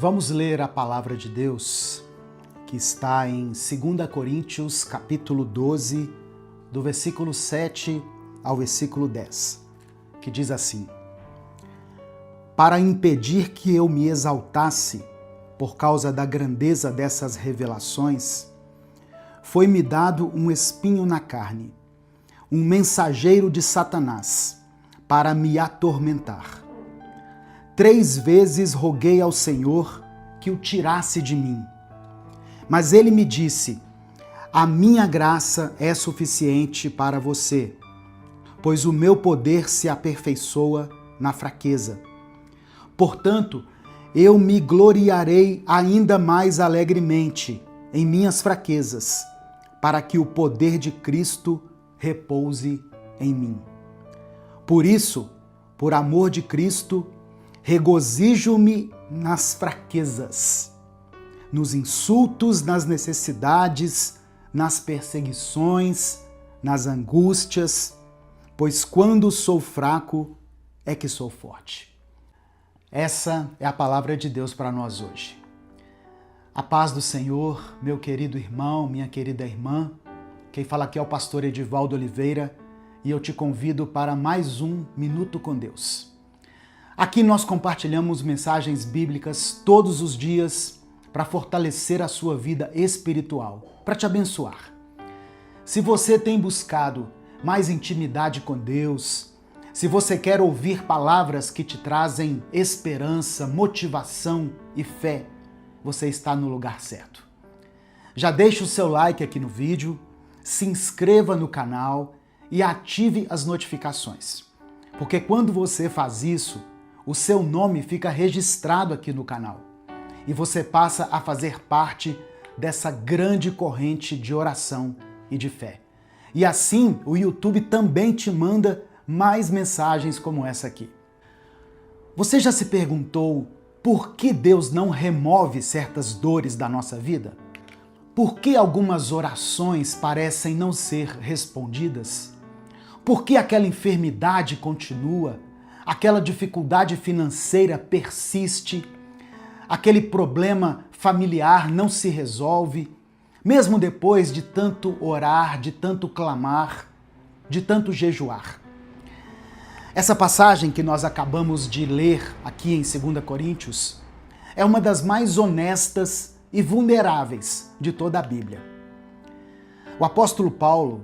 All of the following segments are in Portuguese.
Vamos ler a palavra de Deus, que está em 2 Coríntios, capítulo 12, do versículo 7 ao versículo 10, que diz assim: Para impedir que eu me exaltasse por causa da grandeza dessas revelações, foi-me dado um espinho na carne, um mensageiro de Satanás, para me atormentar. 3 vezes roguei ao Senhor que o tirasse de mim. Mas ele me disse: a minha graça é suficiente para você, pois o meu poder se aperfeiçoa na fraqueza. Portanto, eu me gloriarei ainda mais alegremente em minhas fraquezas, para que o poder de Cristo repouse em mim. Por isso, por amor de Cristo, regozijo-me nas fraquezas, nos insultos, nas necessidades, nas perseguições, nas angústias, pois quando sou fraco é que sou forte. Essa é a palavra de Deus para nós hoje. A paz do Senhor, meu querido irmão, minha querida irmã. Quem fala aqui é o pastor Edivaldo Oliveira e eu te convido para mais um Minuto com Deus. Aqui nós compartilhamos mensagens bíblicas todos os dias para fortalecer a sua vida espiritual, para te abençoar. Se você tem buscado mais intimidade com Deus, se você quer ouvir palavras que te trazem esperança, motivação e fé, você está no lugar certo. Já deixe o seu like aqui no vídeo, se inscreva no canal e ative as notificações, porque quando você faz isso, o seu nome fica registrado aqui no canal e você passa a fazer parte dessa grande corrente de oração e de fé. E assim o YouTube também te manda mais mensagens como essa aqui. Você já se perguntou por que Deus não remove certas dores da nossa vida? Por que algumas orações parecem não ser respondidas? Por que aquela enfermidade continua? Aquela dificuldade financeira persiste, aquele problema familiar não se resolve, mesmo depois de tanto orar, de tanto clamar, de tanto jejuar. Essa passagem que nós acabamos de ler aqui em 2 Coríntios é uma das mais honestas e vulneráveis de toda a Bíblia. O apóstolo Paulo,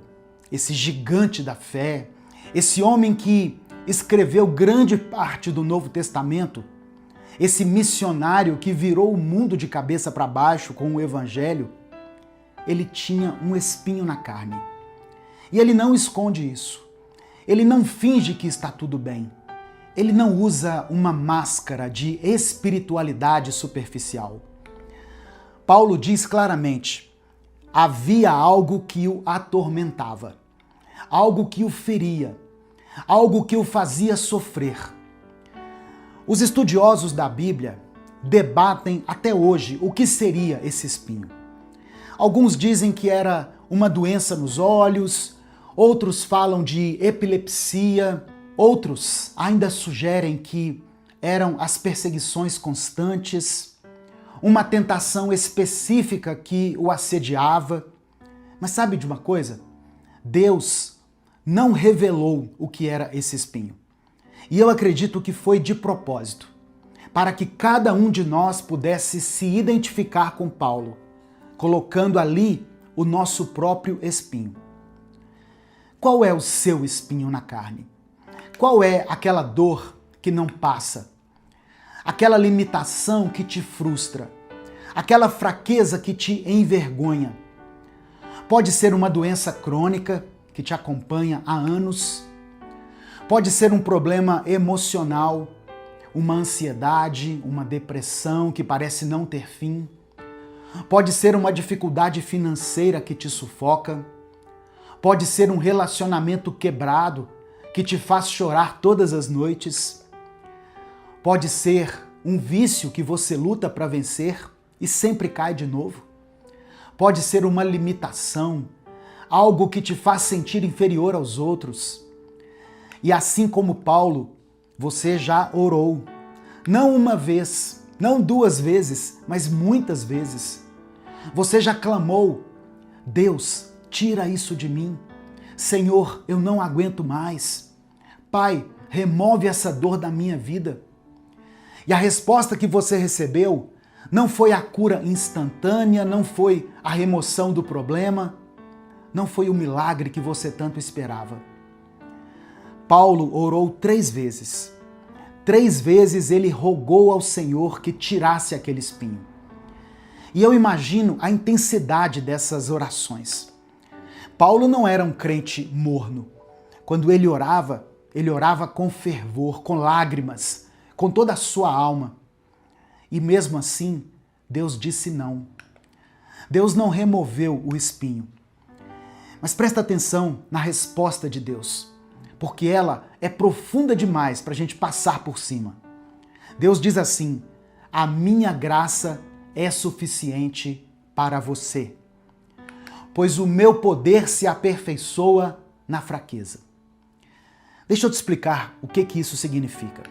esse gigante da fé, esse homem que escreveu grande parte do Novo Testamento, esse missionário que virou o mundo de cabeça para baixo com o Evangelho, ele tinha um espinho na carne. E ele não esconde isso. Ele não finge que está tudo bem. Ele não usa uma máscara de espiritualidade superficial. Paulo diz claramente: havia algo que o atormentava, algo que o feria, algo que o fazia sofrer. Os estudiosos da Bíblia debatem até hoje o que seria esse espinho. Alguns dizem que era uma doença nos olhos, outros falam de epilepsia, outros ainda sugerem que eram as perseguições constantes, uma tentação específica que o assediava. Mas sabe de uma coisa? Deus não revelou o que era esse espinho. E eu acredito que foi de propósito, para que cada um de nós pudesse se identificar com Paulo, colocando ali o nosso próprio espinho. Qual é o seu espinho na carne? Qual é aquela dor que não passa? Aquela limitação que te frustra? Aquela fraqueza que te envergonha? Pode ser uma doença crônica que te acompanha há anos. Pode ser um problema emocional, uma ansiedade, uma depressão que parece não ter fim. Pode ser uma dificuldade financeira que te sufoca. Pode ser um relacionamento quebrado que te faz chorar todas as noites. Pode ser um vício que você luta para vencer e sempre cai de novo. Pode ser uma limitação, algo que te faz sentir inferior aos outros. E assim como Paulo, você já orou, não uma vez, Não 2 vezes, mas muitas vezes. Você já clamou: Deus, tira isso de mim. Senhor, eu não aguento mais. Pai, remove essa dor da minha vida. E a resposta que você recebeu não foi a cura instantânea, não foi a remoção do problema, não foi o milagre que você tanto esperava. Paulo orou 3 vezes. 3 vezes ele rogou ao Senhor que tirasse aquele espinho. E eu imagino a intensidade dessas orações. Paulo não era um crente morno. Quando ele orava com fervor, com lágrimas, com toda a sua alma. E mesmo assim, Deus disse não. Deus não removeu o espinho. Mas presta atenção na resposta de Deus, porque ela é profunda demais para a gente passar por cima. Deus diz assim: a minha graça é suficiente para você, pois o meu poder se aperfeiçoa na fraqueza. Deixa eu te explicar o que isso significa.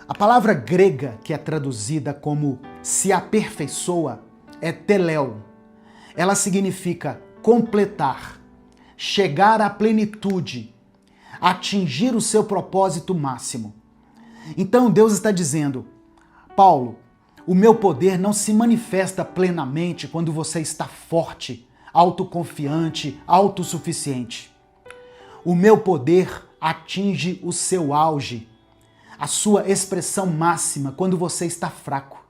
A palavra grega que é traduzida como se aperfeiçoa é teléo. Ela significa completar, chegar à plenitude, atingir o seu propósito máximo. Então Deus está dizendo: Paulo, o meu poder não se manifesta plenamente quando você está forte, autoconfiante, autossuficiente. O meu poder atinge o seu auge, a sua expressão máxima quando você está fraco,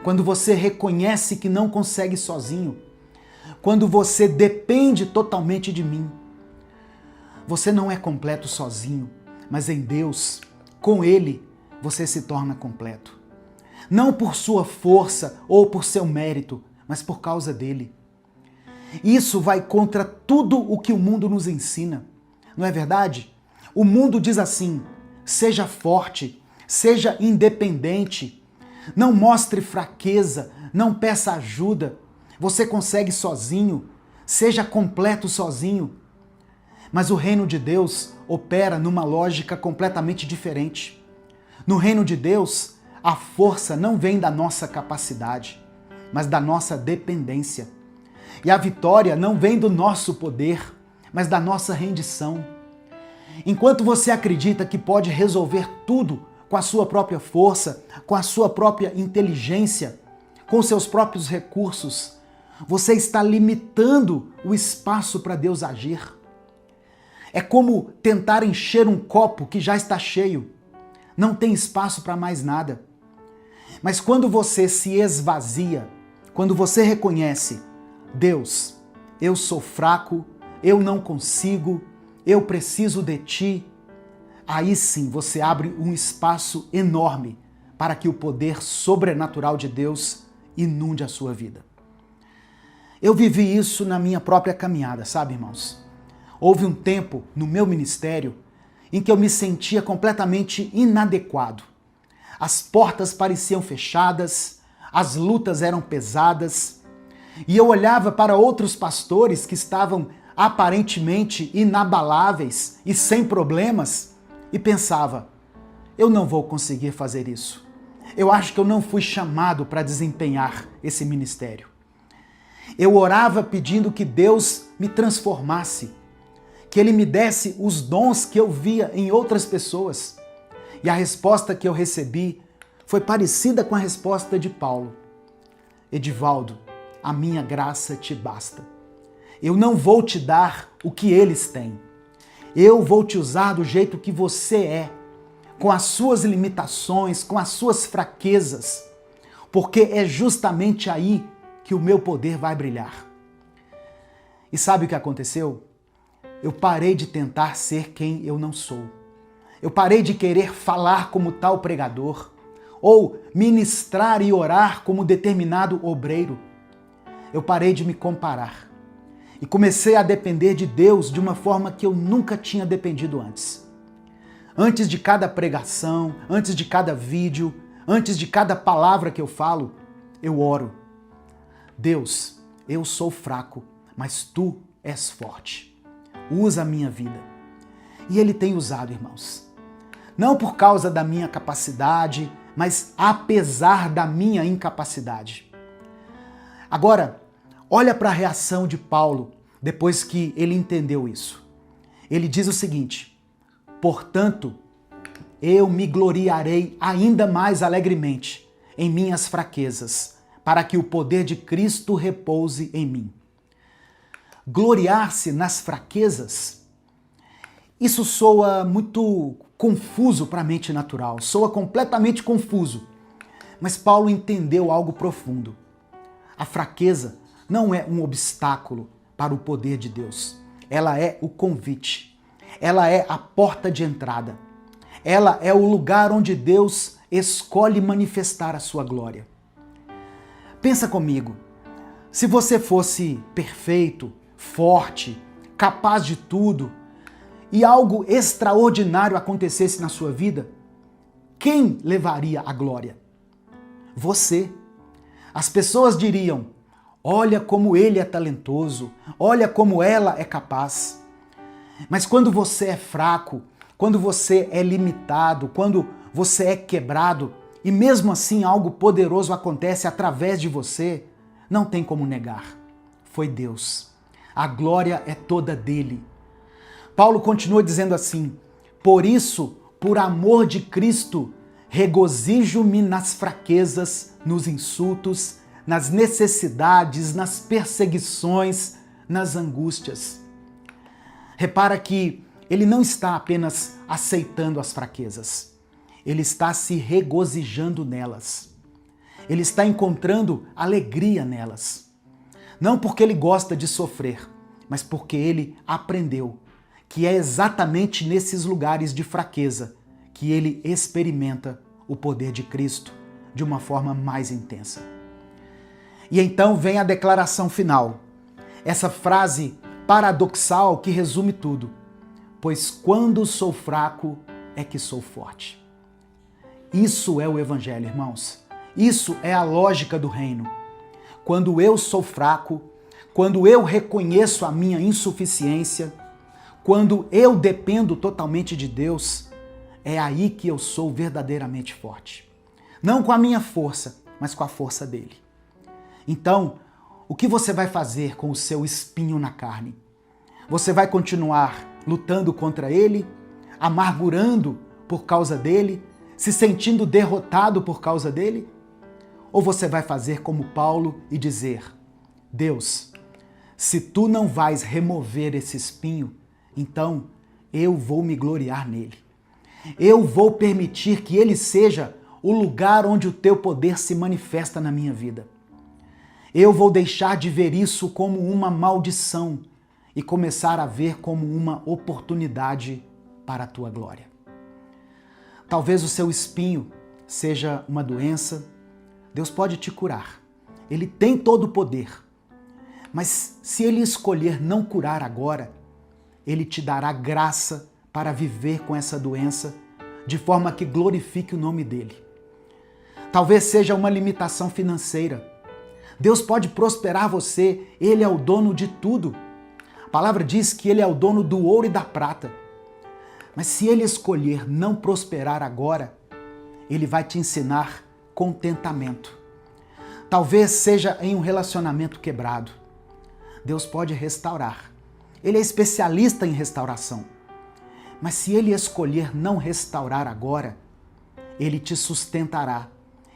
quando você reconhece que não consegue sozinho, quando você depende totalmente de mim. Você não é completo sozinho, mas em Deus, com Ele, você se torna completo. Não por sua força ou por seu mérito, mas por causa dele. Isso vai contra tudo o que o mundo nos ensina, não é verdade? O mundo diz assim: seja forte, seja independente, não mostre fraqueza, não peça ajuda, você consegue sozinho, seja completo sozinho. Mas o reino de Deus opera numa lógica completamente diferente. No reino de Deus, a força não vem da nossa capacidade, mas da nossa dependência. E a vitória não vem do nosso poder, mas da nossa rendição. Enquanto você acredita que pode resolver tudo com a sua própria força, com a sua própria inteligência, com seus próprios recursos, você está limitando o espaço para Deus agir. É como tentar encher um copo que já está cheio. Não tem espaço para mais nada. Mas quando você se esvazia, quando você reconhece: Deus, eu sou fraco, eu não consigo, eu preciso de ti, aí sim você abre um espaço enorme para que o poder sobrenatural de Deus inunde a sua vida. Eu vivi isso na minha própria caminhada, sabe, irmãos? Houve um tempo no meu ministério em que eu me sentia completamente inadequado. As portas pareciam fechadas, as lutas eram pesadas, e eu olhava para outros pastores que estavam aparentemente inabaláveis e sem problemas e pensava: eu não vou conseguir fazer isso. Eu acho que eu não fui chamado para desempenhar esse ministério. Eu orava pedindo que Deus me transformasse, que Ele me desse os dons que eu via em outras pessoas. E a resposta que eu recebi foi parecida com a resposta de Paulo: Edivaldo, a minha graça te basta. Eu não vou te dar o que eles têm. Eu vou te usar do jeito que você é, com as suas limitações, com as suas fraquezas, porque é justamente aí que o meu poder vai brilhar. E sabe o que aconteceu? Eu parei de tentar ser quem eu não sou. Eu parei de querer falar como tal pregador, ou ministrar e orar como determinado obreiro. Eu parei de me comparar e comecei a depender de Deus de uma forma que eu nunca tinha dependido antes. Antes de cada pregação, antes de cada vídeo, antes de cada palavra que eu falo, eu oro: Deus, eu sou fraco, mas Tu és forte. Usa a minha vida. E Ele tem usado, irmãos. Não por causa da minha capacidade, mas apesar da minha incapacidade. Agora, olha para a reação de Paulo depois que ele entendeu isso. Ele diz o seguinte: portanto, eu me gloriarei ainda mais alegremente em minhas fraquezas, para que o poder de Cristo repouse em mim. Gloriar-se nas fraquezas, isso soa muito confuso para a mente natural, soa completamente confuso. Mas Paulo entendeu algo profundo. A fraqueza não é um obstáculo para o poder de Deus. Ela é o convite. Ela é a porta de entrada. Ela é o lugar onde Deus escolhe manifestar a sua glória. Pensa comigo, se você fosse perfeito, forte, capaz de tudo, e algo extraordinário acontecesse na sua vida, quem levaria a glória? Você. As pessoas diriam: olha como ele é talentoso, olha como ela é capaz. Mas quando você é fraco, quando você é limitado, quando você é quebrado, e mesmo assim algo poderoso acontece através de você, não tem como negar. Foi Deus. A glória é toda dele. Paulo continua dizendo assim: por isso, por amor de Cristo, regozijo-me nas fraquezas, nos insultos, nas necessidades, nas perseguições, nas angústias. Repara que ele não está apenas aceitando as fraquezas, ele está se regozijando nelas. Ele está encontrando alegria nelas. Não porque ele gosta de sofrer, mas porque ele aprendeu que é exatamente nesses lugares de fraqueza que ele experimenta o poder de Cristo de uma forma mais intensa. E então vem a declaração final, essa frase paradoxal que resume tudo: pois quando sou fraco é que sou forte. Isso é o Evangelho, irmãos. Isso é a lógica do reino. Quando eu sou fraco, quando eu reconheço a minha insuficiência, quando eu dependo totalmente de Deus, é aí que eu sou verdadeiramente forte. Não com a minha força, mas com a força dele. Então, o que você vai fazer com o seu espinho na carne? Você vai continuar lutando contra ele, amargurando por causa dele, se sentindo derrotado por causa dele? Ou você vai fazer como Paulo e dizer: Deus, se tu não vais remover esse espinho, então eu vou me gloriar nele. Eu vou permitir que ele seja o lugar onde o teu poder se manifesta na minha vida. Eu vou deixar de ver isso como uma maldição e começar a ver como uma oportunidade para a tua glória. Talvez o seu espinho seja uma doença. Deus pode te curar. Ele tem todo o poder. Mas se ele escolher não curar agora, ele te dará graça para viver com essa doença de forma que glorifique o nome dele. Talvez seja uma limitação financeira. Deus pode prosperar você, ele é o dono de tudo. A palavra diz que ele é o dono do ouro e da prata. Mas se ele escolher não prosperar agora, ele vai te ensinar contentamento. Talvez seja em um relacionamento quebrado. Deus pode restaurar. Ele é especialista em restauração. Mas se ele escolher não restaurar agora, ele te sustentará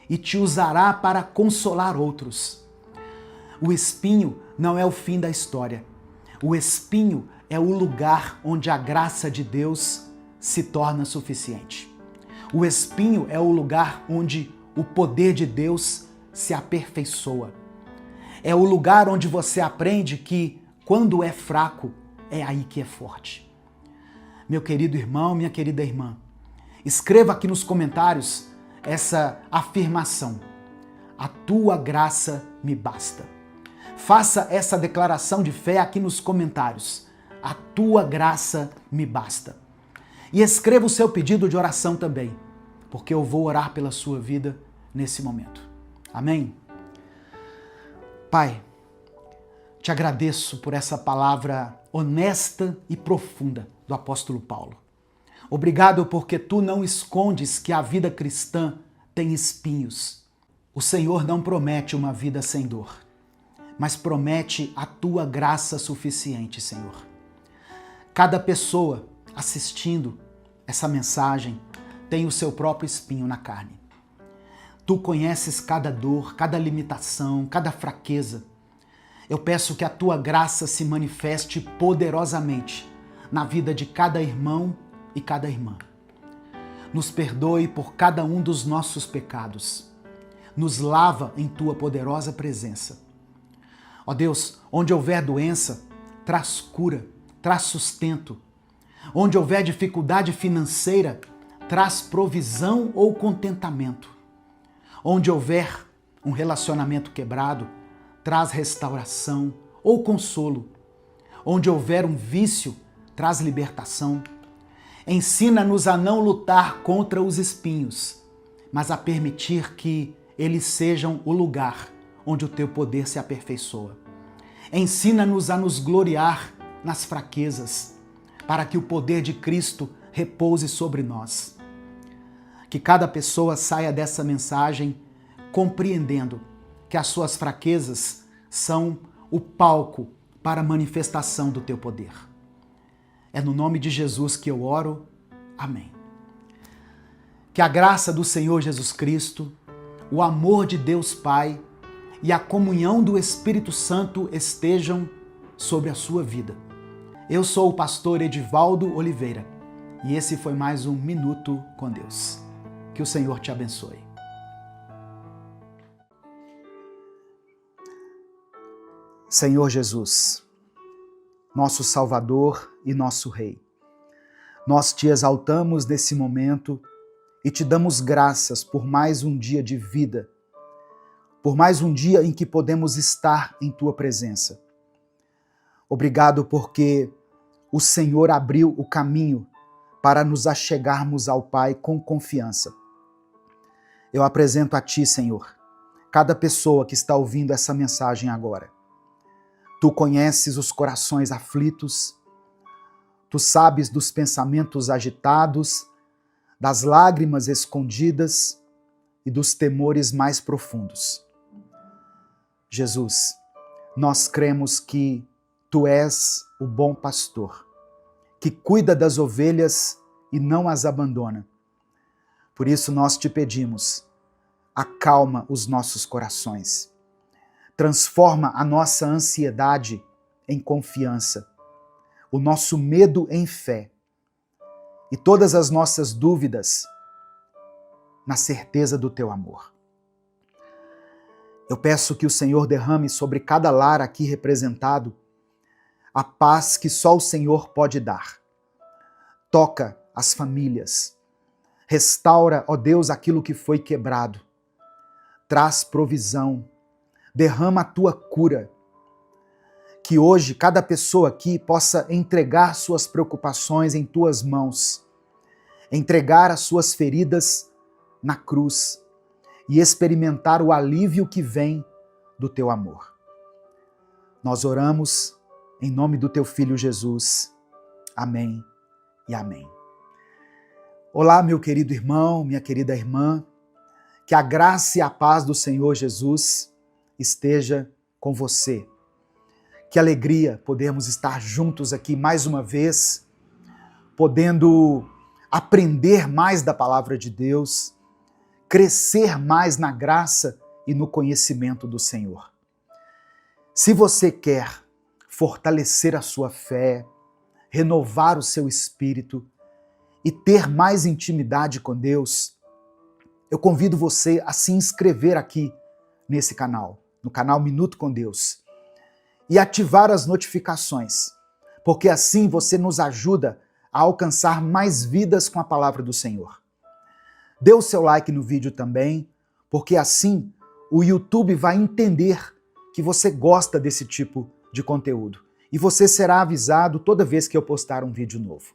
e te usará para consolar outros. O espinho não é o fim da história. O espinho é o lugar onde a graça de Deus se torna suficiente. O espinho é o lugar onde o poder de Deus se aperfeiçoa. É o lugar onde você aprende que, quando é fraco, é aí que é forte. Meu querido irmão, minha querida irmã, escreva aqui nos comentários essa afirmação: a tua graça me basta. Faça essa declaração de fé aqui nos comentários: a tua graça me basta. E escreva o seu pedido de oração também, porque eu vou orar pela sua vida nesse momento. Amém? Pai, te agradeço por essa palavra honesta e profunda do apóstolo Paulo. Obrigado porque tu não escondes que a vida cristã tem espinhos. O Senhor não promete uma vida sem dor, mas promete a tua graça suficiente, Senhor. Cada pessoa assistindo essa mensagem tem o seu próprio espinho na carne. Tu conheces cada dor, cada limitação, cada fraqueza. Eu peço que a tua graça se manifeste poderosamente na vida de cada irmão e cada irmã. Nos perdoe por cada um dos nossos pecados. Nos lava em tua poderosa presença. Ó Deus, onde houver doença, traz cura, traz sustento. Onde houver dificuldade financeira, traz provisão ou contentamento. Onde houver um relacionamento quebrado, traz restauração ou consolo. Onde houver um vício, traz libertação. Ensina-nos a não lutar contra os espinhos, mas a permitir que eles sejam o lugar onde o teu poder se aperfeiçoa. Ensina-nos a nos gloriar nas fraquezas, para que o poder de Cristo repouse sobre nós. Que cada pessoa saia dessa mensagem compreendendo que as suas fraquezas são o palco para a manifestação do teu poder. É no nome de Jesus que eu oro. Amém. Que a graça do Senhor Jesus Cristo, o amor de Deus Pai e a comunhão do Espírito Santo estejam sobre a sua vida. Eu sou o pastor Edivaldo Oliveira e esse foi mais um Minuto com Deus. Que o Senhor te abençoe. Senhor Jesus, nosso Salvador e nosso Rei, nós te exaltamos nesse momento e te damos graças por mais um dia de vida, por mais um dia em que podemos estar em tua presença. Obrigado porque o Senhor abriu o caminho para nos achegarmos ao Pai com confiança. Eu apresento a ti, Senhor, cada pessoa que está ouvindo essa mensagem agora. Tu conheces os corações aflitos, tu sabes dos pensamentos agitados, das lágrimas escondidas e dos temores mais profundos. Jesus, nós cremos que tu és o bom pastor, que cuida das ovelhas e não as abandona. Por isso nós te pedimos, acalma os nossos corações. Transforma a nossa ansiedade em confiança, o nosso medo em fé e todas as nossas dúvidas na certeza do teu amor. Eu peço que o Senhor derrame sobre cada lar aqui representado a paz que só o Senhor pode dar. Toca as famílias, restaura, ó Deus, aquilo que foi quebrado, traz provisão, derrama a tua cura. Que hoje cada pessoa aqui possa entregar suas preocupações em tuas mãos, entregar as suas feridas na cruz e experimentar o alívio que vem do teu amor. Nós oramos em nome do teu Filho Jesus. Amém e amém. Olá, meu querido irmão, minha querida irmã, que a graça e a paz do Senhor Jesus esteja com você. Que alegria podermos estar juntos aqui mais uma vez, podendo aprender mais da palavra de Deus, crescer mais na graça e no conhecimento do Senhor. Se você quer fortalecer a sua fé, renovar o seu espírito e ter mais intimidade com Deus, eu convido você a se inscrever aqui nesse canal, no canal Minuto com Deus, e ativar as notificações, porque assim você nos ajuda a alcançar mais vidas com a palavra do Senhor. Dê o seu like no vídeo também, porque assim o YouTube vai entender que você gosta desse tipo de conteúdo e você será avisado toda vez que eu postar um vídeo novo.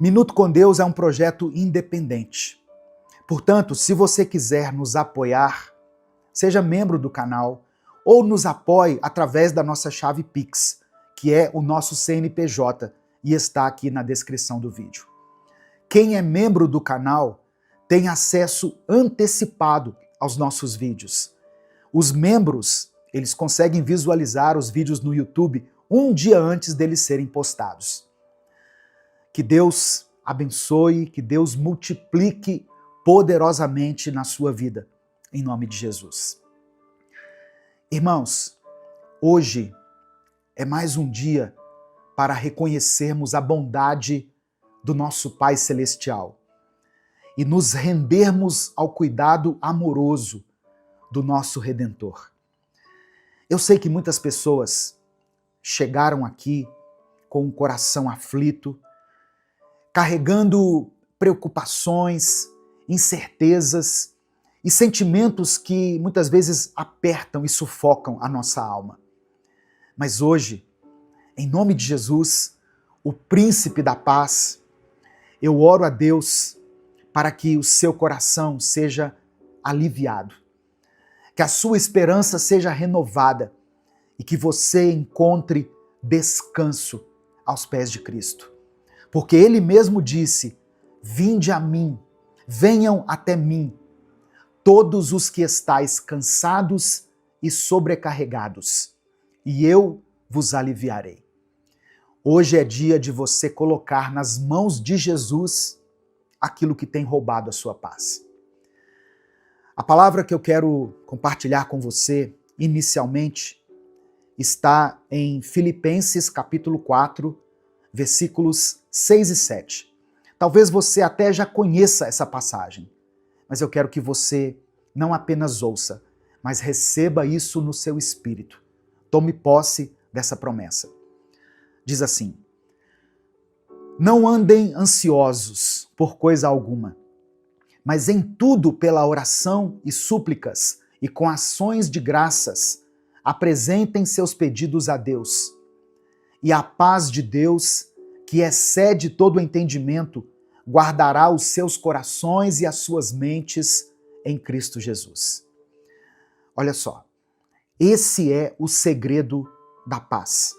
Minuto com Deus é um projeto independente. Portanto, se você quiser nos apoiar, seja membro do canal ou nos apoie através da nossa chave Pix, que é o nosso CNPJ e está aqui na descrição do vídeo. Quem é membro do canal tem acesso antecipado aos nossos vídeos. Os membros, eles conseguem visualizar os vídeos no YouTube um dia antes deles serem postados. Que Deus abençoe, que Deus multiplique poderosamente na sua vida, em nome de Jesus. Irmãos, hoje é mais um dia para reconhecermos a bondade do nosso Pai Celestial e nos rendermos ao cuidado amoroso do nosso Redentor. Eu sei que muitas pessoas chegaram aqui com o coração aflito, carregando preocupações, incertezas e sentimentos que muitas vezes apertam e sufocam a nossa alma. Mas hoje, em nome de Jesus, o Príncipe da Paz, eu oro a Deus para que o seu coração seja aliviado, que a sua esperança seja renovada e que você encontre descanso aos pés de Cristo. Porque Ele mesmo disse: vinde a mim, venham até mim, todos os que estáis cansados e sobrecarregados, e eu vos aliviarei. Hoje é dia de você colocar nas mãos de Jesus aquilo que tem roubado a sua paz. A palavra que eu quero compartilhar com você, inicialmente, está em Filipenses capítulo 4, versículos 6 e 7. Talvez você até já conheça essa passagem, mas eu quero que você não apenas ouça, mas receba isso no seu espírito. Tome posse dessa promessa. Diz assim: não andem ansiosos por coisa alguma, mas em tudo pela oração e súplicas e com ações de graças apresentem seus pedidos a Deus. E a paz de Deus, que excede todo o entendimento, guardará os seus corações e as suas mentes em Cristo Jesus. Olha só, esse é o segredo da paz.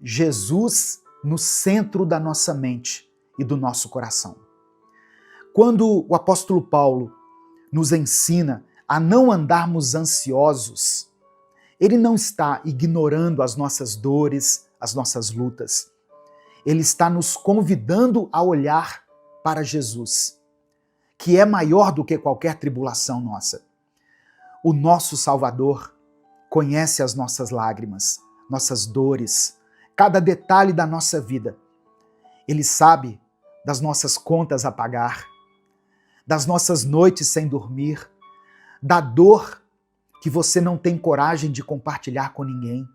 Jesus no centro da nossa mente e do nosso coração. Quando o apóstolo Paulo nos ensina a não andarmos ansiosos, ele não está ignorando as nossas dores, as nossas lutas. Ele está nos convidando a olhar para Jesus, que é maior do que qualquer tribulação nossa. O nosso Salvador conhece as nossas lágrimas, nossas dores, cada detalhe da nossa vida. Ele sabe das nossas contas a pagar, das nossas noites sem dormir, da dor que você não tem coragem de compartilhar com ninguém.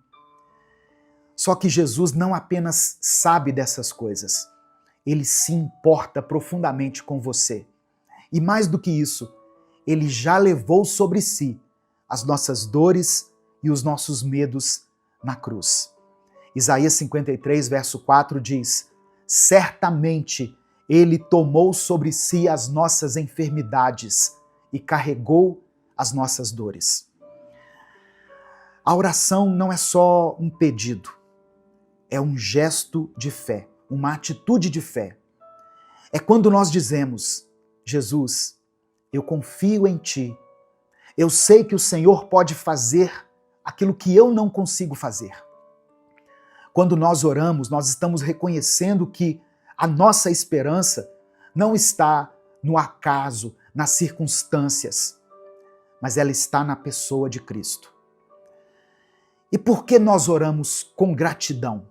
Só que Jesus não apenas sabe dessas coisas, ele se importa profundamente com você. E mais do que isso, ele já levou sobre si as nossas dores e os nossos medos na cruz. Isaías 53, verso 4 diz: certamente ele tomou sobre si as nossas enfermidades e carregou as nossas dores. A oração não é só um pedido, é um gesto de fé, uma atitude de fé. É quando nós dizemos: Jesus, eu confio em Ti, eu sei que o Senhor pode fazer aquilo que eu não consigo fazer. Quando nós oramos, nós estamos reconhecendo que a nossa esperança não está no acaso, nas circunstâncias, mas ela está na pessoa de Cristo. E por que nós oramos com gratidão?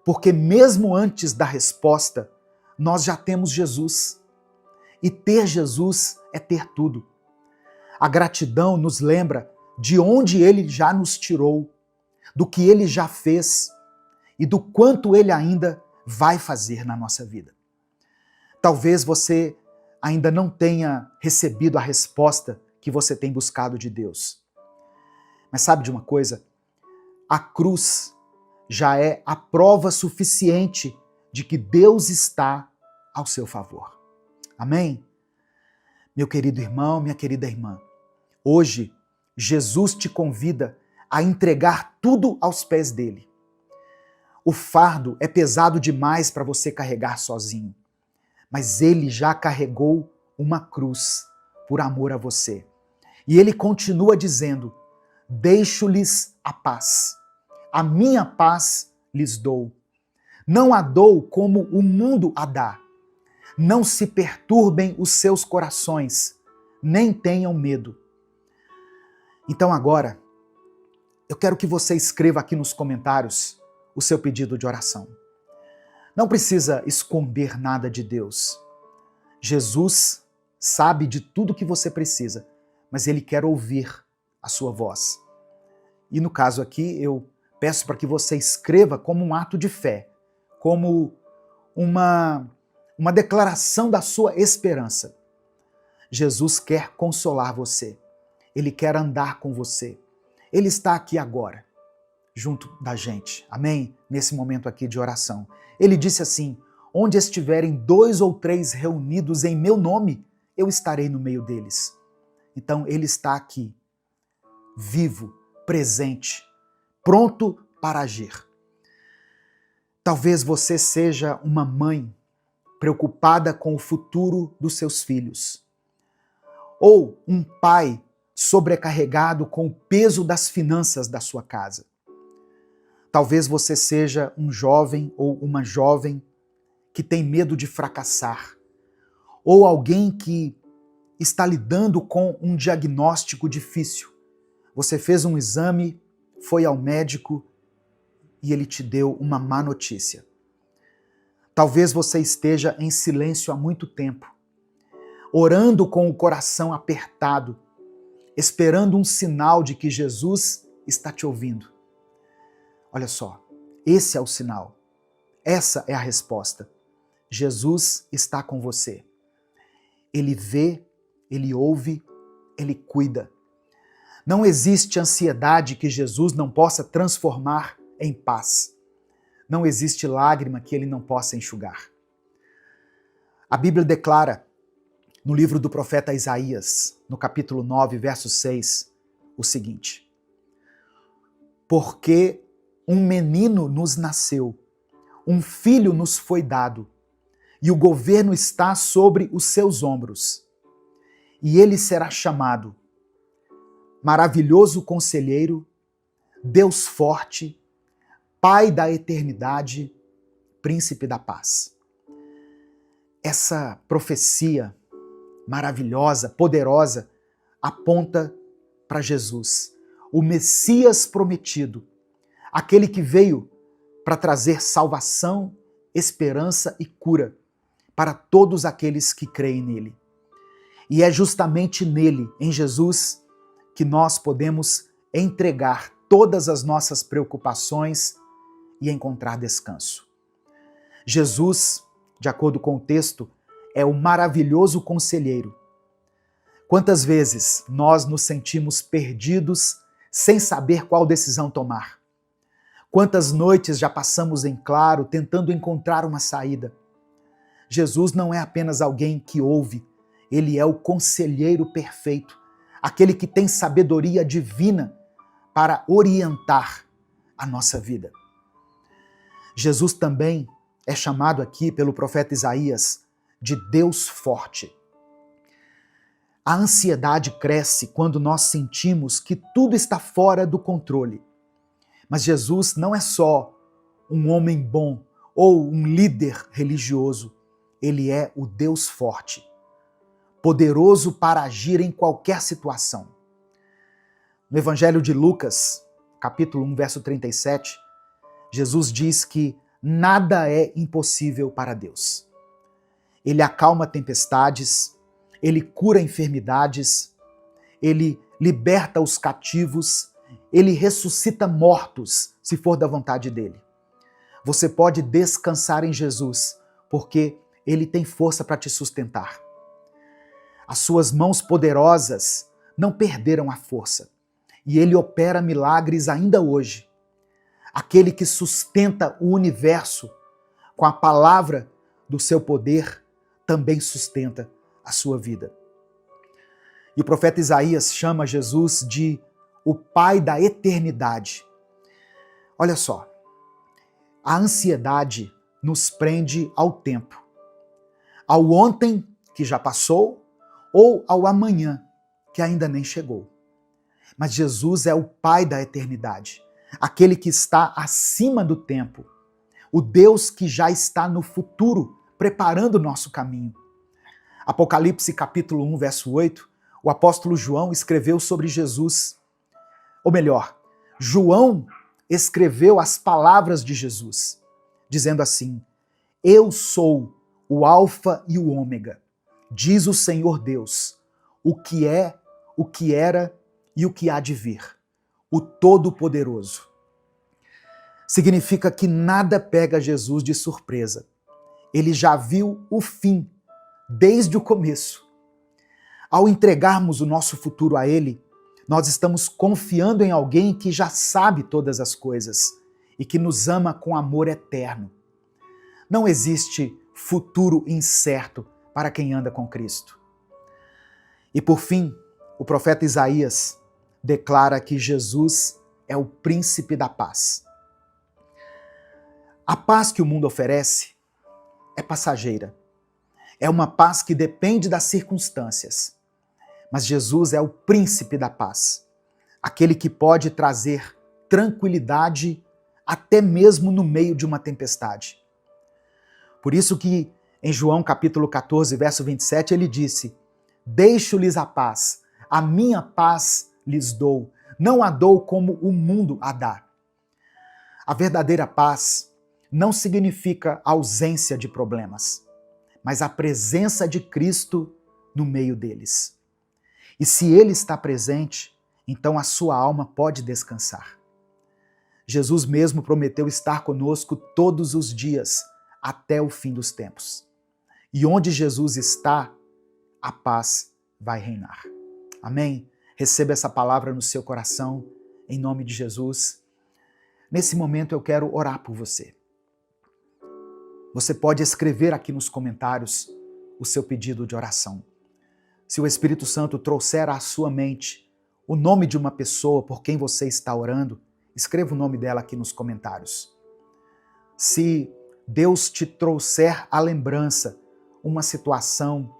Porque mesmo antes da resposta, nós já temos Jesus. E ter Jesus é ter tudo. A gratidão nos lembra de onde Ele já nos tirou, do que Ele já fez e do quanto Ele ainda vai fazer na nossa vida. Talvez você ainda não tenha recebido a resposta que você tem buscado de Deus. Mas sabe de uma coisa? A cruz já é a prova suficiente de que Deus está ao seu favor. Amém? Meu querido irmão, minha querida irmã, hoje Jesus te convida a entregar tudo aos pés dele. O fardo é pesado demais para você carregar sozinho, mas ele já carregou uma cruz por amor a você. E ele continua dizendo: deixo-lhes a paz. A minha paz lhes dou. Não a dou como o mundo a dá. Não se perturbem os seus corações, nem tenham medo. Então agora, eu quero que você escreva aqui nos comentários o seu pedido de oração. Não precisa esconder nada de Deus. Jesus sabe de tudo que você precisa, mas Ele quer ouvir a sua voz. E no caso aqui, eu peço para que você escreva como um ato de fé, como uma declaração da sua esperança. Jesus quer consolar você. Ele quer andar com você. Ele está aqui agora, junto da gente. Amém? Nesse momento aqui de oração. Ele disse assim: onde estiverem 2 ou 3 reunidos em meu nome, eu estarei no meio deles. Então Ele está aqui, vivo, presente, pronto para agir. Talvez você seja uma mãe preocupada com o futuro dos seus filhos, ou um pai sobrecarregado com o peso das finanças da sua casa. Talvez você seja um jovem ou uma jovem que tem medo de fracassar, ou alguém que está lidando com um diagnóstico difícil. Você fez um exame, foi ao médico e ele te deu uma má notícia. Talvez você esteja em silêncio há muito tempo, orando com o coração apertado, esperando um sinal de que Jesus está te ouvindo. Olha só, esse é o sinal. Essa é a resposta. Jesus está com você. Ele vê, Ele ouve, Ele cuida. Não existe ansiedade que Jesus não possa transformar em paz. Não existe lágrima que Ele não possa enxugar. A Bíblia declara, no livro do profeta Isaías, no capítulo 9, verso 6, o seguinte: porque um menino nos nasceu, um filho nos foi dado, e o governo está sobre os seus ombros. E ele será chamado Maravilhoso Conselheiro, Deus Forte, Pai da Eternidade, Príncipe da Paz. Essa profecia maravilhosa, poderosa, aponta para Jesus, o Messias prometido, aquele que veio para trazer salvação, esperança e cura para todos aqueles que creem nele. E é justamente nele, em Jesus, que nós podemos entregar todas as nossas preocupações e encontrar descanso. Jesus, de acordo com o texto, é o maravilhoso conselheiro. Quantas vezes nós nos sentimos perdidos sem saber qual decisão tomar? Quantas noites já passamos em claro tentando encontrar uma saída? Jesus não é apenas alguém que ouve, Ele é o conselheiro perfeito, aquele que tem sabedoria divina para orientar a nossa vida. Jesus também é chamado aqui pelo profeta Isaías de Deus forte. A ansiedade cresce quando nós sentimos que tudo está fora do controle. Mas Jesus não é só um homem bom ou um líder religioso. Ele é o Deus forte, poderoso para agir em qualquer situação. No Evangelho de Lucas, capítulo 1, verso 37, Jesus diz que nada é impossível para Deus. Ele acalma tempestades, Ele cura enfermidades, Ele liberta os cativos, Ele ressuscita mortos, se for da vontade dEle. Você pode descansar em Jesus, porque Ele tem força para te sustentar. As suas mãos poderosas não perderam a força, e Ele opera milagres ainda hoje. Aquele que sustenta o universo com a palavra do seu poder também sustenta a sua vida. E o profeta Isaías chama Jesus de o Pai da eternidade. Olha só, a ansiedade nos prende ao tempo, ao ontem que já passou ou ao amanhã, que ainda nem chegou. Mas Jesus é o Pai da eternidade, aquele que está acima do tempo, o Deus que já está no futuro, preparando o nosso caminho. Apocalipse capítulo 1, verso 8, o apóstolo João escreveu sobre Jesus. Ou melhor, João escreveu as palavras de Jesus, dizendo assim: Eu sou o Alfa e o Ômega, diz o Senhor Deus, o que é, o que era e o que há de vir, o Todo-Poderoso. Significa que nada pega Jesus de surpresa. Ele já viu o fim desde o começo. Ao entregarmos o nosso futuro a Ele, nós estamos confiando em alguém que já sabe todas as coisas e que nos ama com amor eterno. Não existe futuro incerto para quem anda com Cristo. E por fim, o profeta Isaías declara que Jesus é o príncipe da paz. A paz que o mundo oferece é passageira. É uma paz que depende das circunstâncias. Mas Jesus é o príncipe da paz, aquele que pode trazer tranquilidade até mesmo no meio de uma tempestade. Por isso que em João capítulo 14, verso 27, ele disse: Deixo-lhes a paz, a minha paz lhes dou, não a dou como o mundo a dá. A verdadeira paz não significa ausência de problemas, mas a presença de Cristo no meio deles. E se Ele está presente, então a sua alma pode descansar. Jesus mesmo prometeu estar conosco todos os dias, até o fim dos tempos. E onde Jesus está, a paz vai reinar. Amém? Receba essa palavra no seu coração, em nome de Jesus. Nesse momento eu quero orar por você. Você pode escrever aqui nos comentários o seu pedido de oração. Se o Espírito Santo trouxer à sua mente o nome de uma pessoa por quem você está orando, escreva o nome dela aqui nos comentários. Se Deus te trouxer à lembrança uma situação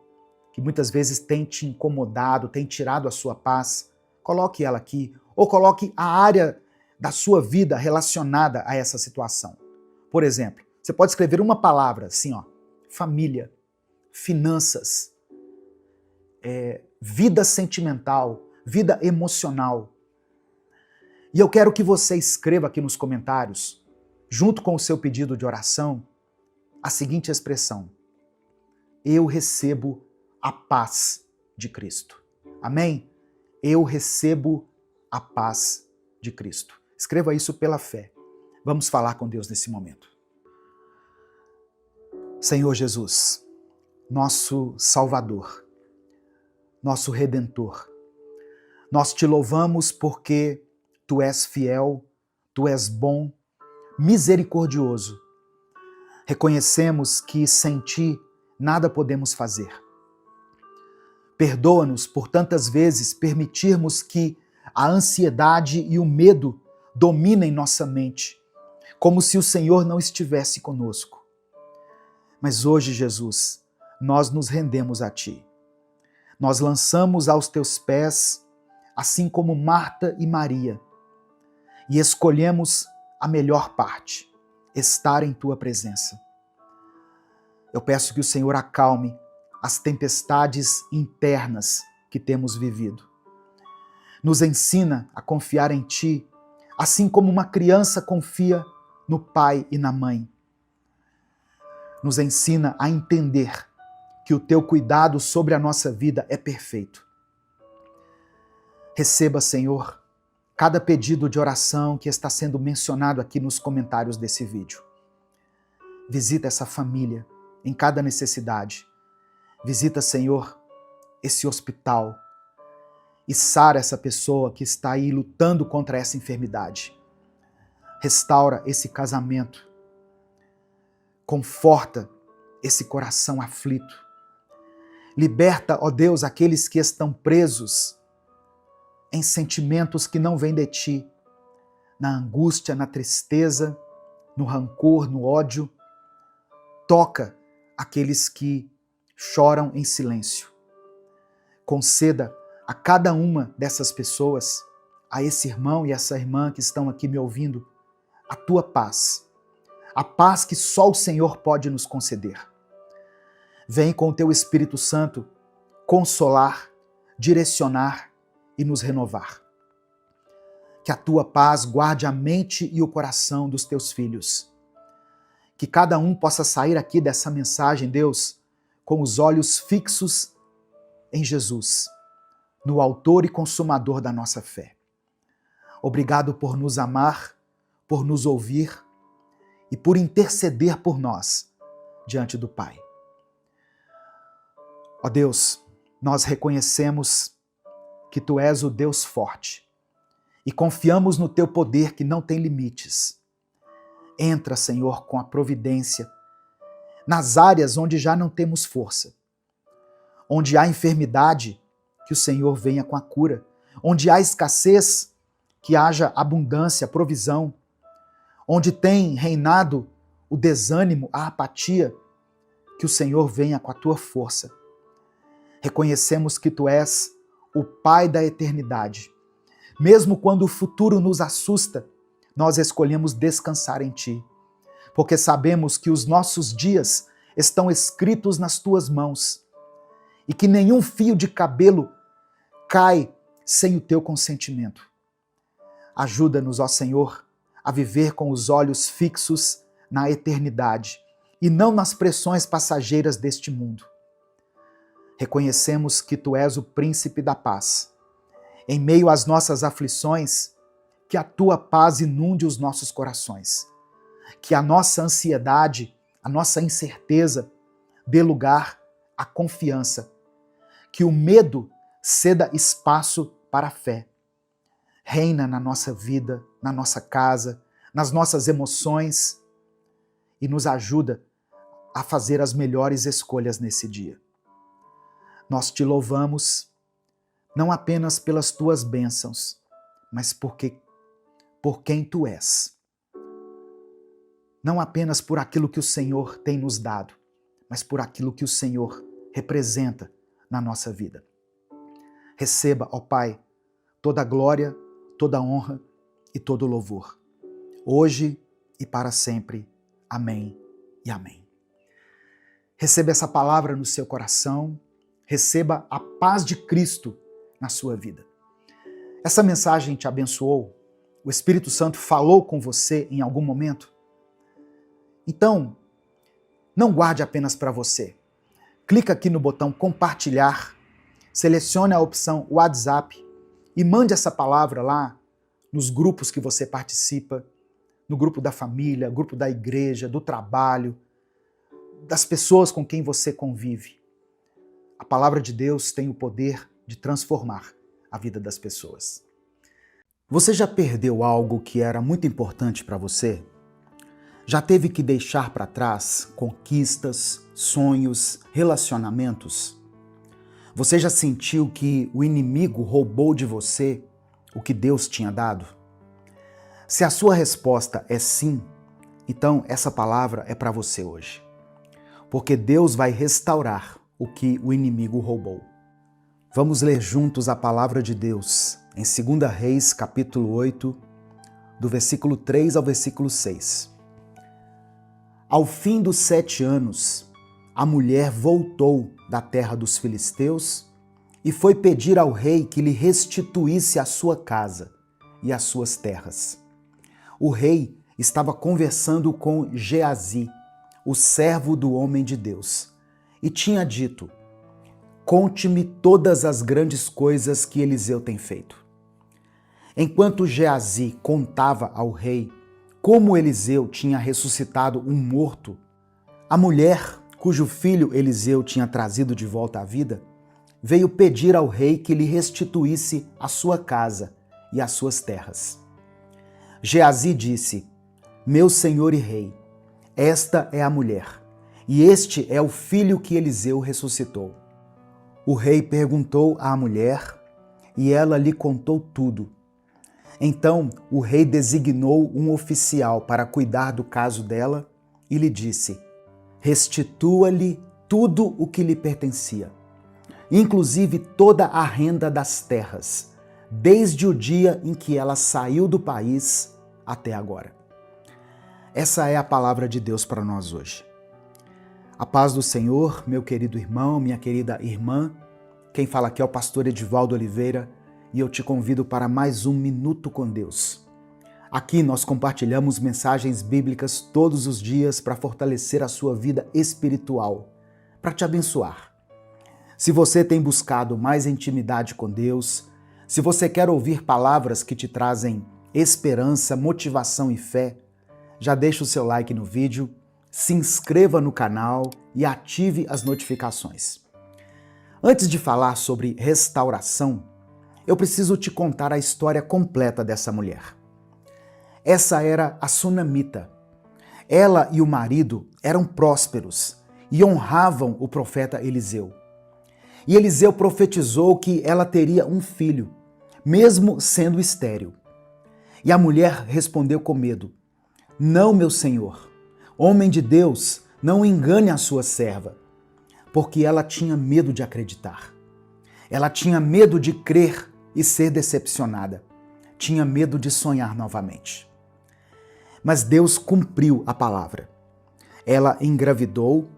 que muitas vezes tem te incomodado, tem tirado a sua paz, coloque ela aqui, ou coloque a área da sua vida relacionada a essa situação. Por exemplo, você pode escrever uma palavra assim, ó, família, finanças, vida sentimental, vida emocional. E eu quero que você escreva aqui nos comentários, junto com o seu pedido de oração, a seguinte expressão: eu recebo a paz de Cristo. Amém? Eu recebo a paz de Cristo. Escreva isso pela fé. Vamos falar com Deus nesse momento. Senhor Jesus, nosso Salvador, nosso Redentor, nós te louvamos porque Tu és fiel, Tu és bom, misericordioso. Reconhecemos que sem Ti nada podemos fazer. Perdoa-nos por tantas vezes permitirmos que a ansiedade e o medo dominem nossa mente, como se o Senhor não estivesse conosco. Mas hoje, Jesus, nós nos rendemos a Ti. Nós lançamos aos Teus pés, assim como Marta e Maria, e escolhemos a melhor parte, estar em Tua presença. Eu peço que o Senhor acalme as tempestades internas que temos vivido. Nos ensina a confiar em Ti, assim como uma criança confia no pai e na mãe. Nos ensina a entender que o Teu cuidado sobre a nossa vida é perfeito. Receba, Senhor, cada pedido de oração que está sendo mencionado aqui nos comentários desse vídeo. Visita essa família em cada necessidade. Visita, Senhor, esse hospital e sara essa pessoa que está aí lutando contra essa enfermidade. Restaura esse casamento. Conforta esse coração aflito. Liberta, ó Deus, aqueles que estão presos em sentimentos que não vêm de Ti, na angústia, na tristeza, no rancor, no ódio. Toca aqueles que choram em silêncio. conceda a cada uma dessas pessoas, a esse irmão e essa irmã que estão aqui me ouvindo, a tua paz. A paz que só o Senhor pode nos conceder. Vem com o teu Espírito Santo consolar, direcionar e nos renovar. Que a tua paz guarde a mente e o coração dos teus filhos. Que cada um possa sair aqui dessa mensagem, Deus, com os olhos fixos em Jesus, no autor e consumador da nossa fé. Obrigado por nos amar, por nos ouvir e por interceder por nós diante do Pai. Ó Deus, nós reconhecemos que Tu és o Deus forte e confiamos no Teu poder que não tem limites. Entra, Senhor, com a providência nas áreas onde já não temos força, onde há enfermidade, que o Senhor venha com a cura, onde há escassez, que haja abundância, provisão, onde tem reinado o desânimo, a apatia, que o Senhor venha com a Tua força. Reconhecemos que Tu és o Pai da eternidade. Mesmo quando o futuro nos assusta, nós escolhemos descansar em Ti, porque sabemos que os nossos dias estão escritos nas Tuas mãos e que nenhum fio de cabelo cai sem o Teu consentimento. Ajuda-nos, ó Senhor, a viver com os olhos fixos na eternidade e não nas pressões passageiras deste mundo. Reconhecemos que Tu és o príncipe da paz. Em meio às nossas aflições, que a Tua paz inunde os nossos corações. Que a nossa ansiedade, a nossa incerteza dê lugar à confiança. Que o medo ceda espaço para a fé. Reina na nossa vida, na nossa casa, nas nossas emoções e nos ajuda a fazer as melhores escolhas nesse dia. Nós Te louvamos, não apenas pelas Tuas bênçãos, mas por quem Tu és. Não apenas por aquilo que o Senhor tem nos dado, mas por aquilo que o Senhor representa na nossa vida. Receba, ó Pai, toda a glória, toda a honra e todo o louvor, hoje e para sempre. Amém e amém. Receba essa palavra no seu coração, receba a paz de Cristo na sua vida. Essa mensagem te abençoou? O Espírito Santo falou com você em algum momento? Então, não guarde apenas para você. Clica aqui no botão compartilhar, selecione a opção WhatsApp e mande essa palavra lá nos grupos que você participa, no grupo da família, grupo da igreja, do trabalho, das pessoas com quem você convive. A palavra de Deus tem o poder de transformar a vida das pessoas. Você já perdeu algo que era muito importante para você? Já teve que deixar para trás conquistas, sonhos, relacionamentos? Você já sentiu que o inimigo roubou de você o que Deus tinha dado? Se a sua resposta é sim, então essa palavra é para você hoje. Porque Deus vai restaurar o que o inimigo roubou. Vamos ler juntos a palavra de Deus em 2 Reis, capítulo 8, do versículo 3 ao versículo 6. Ao fim dos 7 anos, a mulher voltou da terra dos filisteus e foi pedir ao rei que lhe restituísse a sua casa e as suas terras. O rei estava conversando com Geazi, o servo do homem de Deus, e tinha dito: conte-me todas as grandes coisas que Eliseu tem feito. Enquanto Geazi contava ao rei como Eliseu tinha ressuscitado um morto, a mulher, cujo filho Eliseu tinha trazido de volta à vida, veio pedir ao rei que lhe restituísse a sua casa e as suas terras. Geazi disse: meu senhor e rei, esta é a mulher, e este é o filho que Eliseu ressuscitou. O rei perguntou à mulher, e ela lhe contou tudo. Então o rei designou um oficial para cuidar do caso dela e lhe disse: restitua-lhe tudo o que lhe pertencia. inclusive toda a renda das terras, desde o dia em que ela saiu do país até agora. Essa é a palavra de Deus para nós hoje. A paz do Senhor, meu querido irmão, minha querida irmã. Quem fala aqui é o pastor Edivaldo Oliveira e eu te convido para mais um Minuto com Deus. Aqui nós compartilhamos mensagens bíblicas todos os dias para fortalecer a sua vida espiritual, para te abençoar. Se você tem buscado mais intimidade com Deus, se você quer ouvir palavras que te trazem esperança, motivação e fé, já deixa o seu like no vídeo, se inscreva no canal e ative as notificações. Antes de falar sobre restauração, eu preciso te contar a história completa dessa mulher. Essa era a Sunamita. Ela e o marido eram prósperos e honravam o profeta Eliseu. E Eliseu profetizou que ela teria um filho, mesmo sendo estéril. E a mulher respondeu com medo: "Não, meu senhor, homem de Deus, não engane a sua serva", porque ela tinha medo de acreditar. Ela tinha medo de crer e ser decepcionada. Tinha medo de sonhar novamente. Mas Deus cumpriu a palavra. Ela engravidou,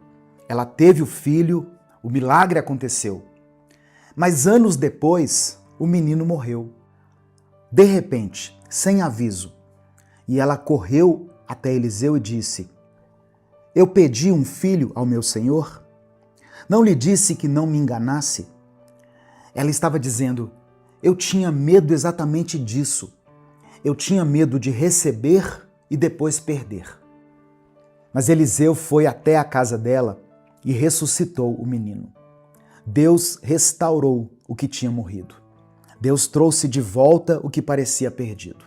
ela teve o filho, o milagre aconteceu. Mas anos depois, o menino morreu. De repente, sem aviso. E ela correu até Eliseu e disse: "Eu pedi um filho ao meu senhor? Não lhe disse que não me enganasse?" Ela estava dizendo: "Eu tinha medo exatamente disso. Eu tinha medo de receber e depois perder." Mas Eliseu foi até a casa dela e ressuscitou o menino. Deus restaurou o que tinha morrido. Deus trouxe de volta o que parecia perdido.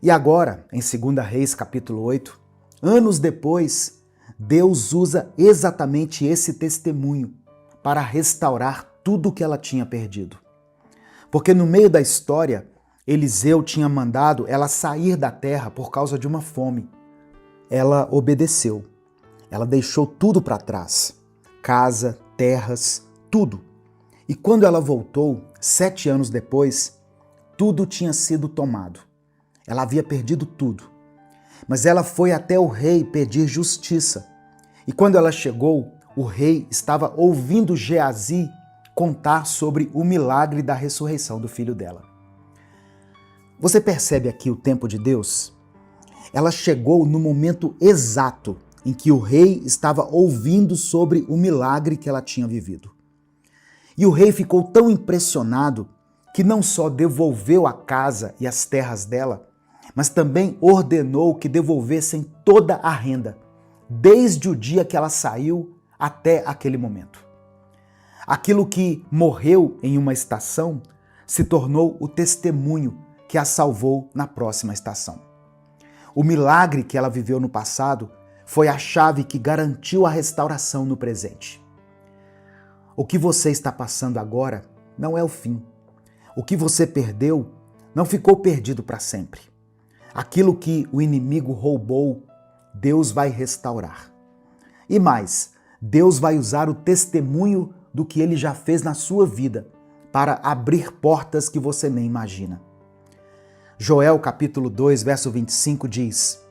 E agora, em 2 Reis, capítulo 8, anos depois, Deus usa exatamente esse testemunho para restaurar tudo o que ela tinha perdido. Porque no meio da história, Eliseu tinha mandado ela sair da terra por causa de uma fome. Ela obedeceu. Ela deixou tudo para trás. Casa, terras, tudo. E quando ela voltou, 7 anos depois, tudo tinha sido tomado. Ela havia perdido tudo. Mas ela foi até o rei pedir justiça. E quando ela chegou, o rei estava ouvindo Geazi contar sobre o milagre da ressurreição do filho dela. Você percebe aqui o tempo de Deus? Ela chegou no momento exato em que o rei estava ouvindo sobre o milagre que ela tinha vivido. E o rei ficou tão impressionado que não só devolveu a casa e as terras dela, mas também ordenou que devolvessem toda a renda, desde o dia que ela saiu até aquele momento. Aquilo que morreu em uma estação se tornou o testemunho que a salvou na próxima estação. O milagre que ela viveu no passado foi a chave que garantiu a restauração no presente. O que você está passando agora não é o fim. O que você perdeu não ficou perdido para sempre. Aquilo que o inimigo roubou, Deus vai restaurar. E mais, Deus vai usar o testemunho do que Ele já fez na sua vida para abrir portas que você nem imagina. Joel capítulo 2, verso 25 diz: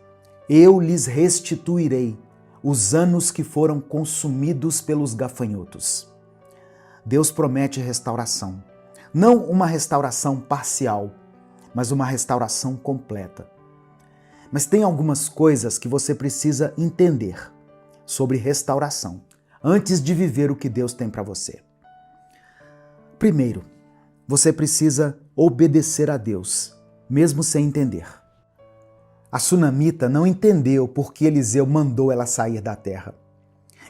"Eu lhes restituirei os anos que foram consumidos pelos gafanhotos." Deus promete restauração. Não uma restauração parcial, mas uma restauração completa. Mas tem algumas coisas que você precisa entender sobre restauração antes de viver o que Deus tem para você. Primeiro, você precisa obedecer a Deus, mesmo sem entender. A Sunamita não entendeu por que Eliseu mandou ela sair da terra.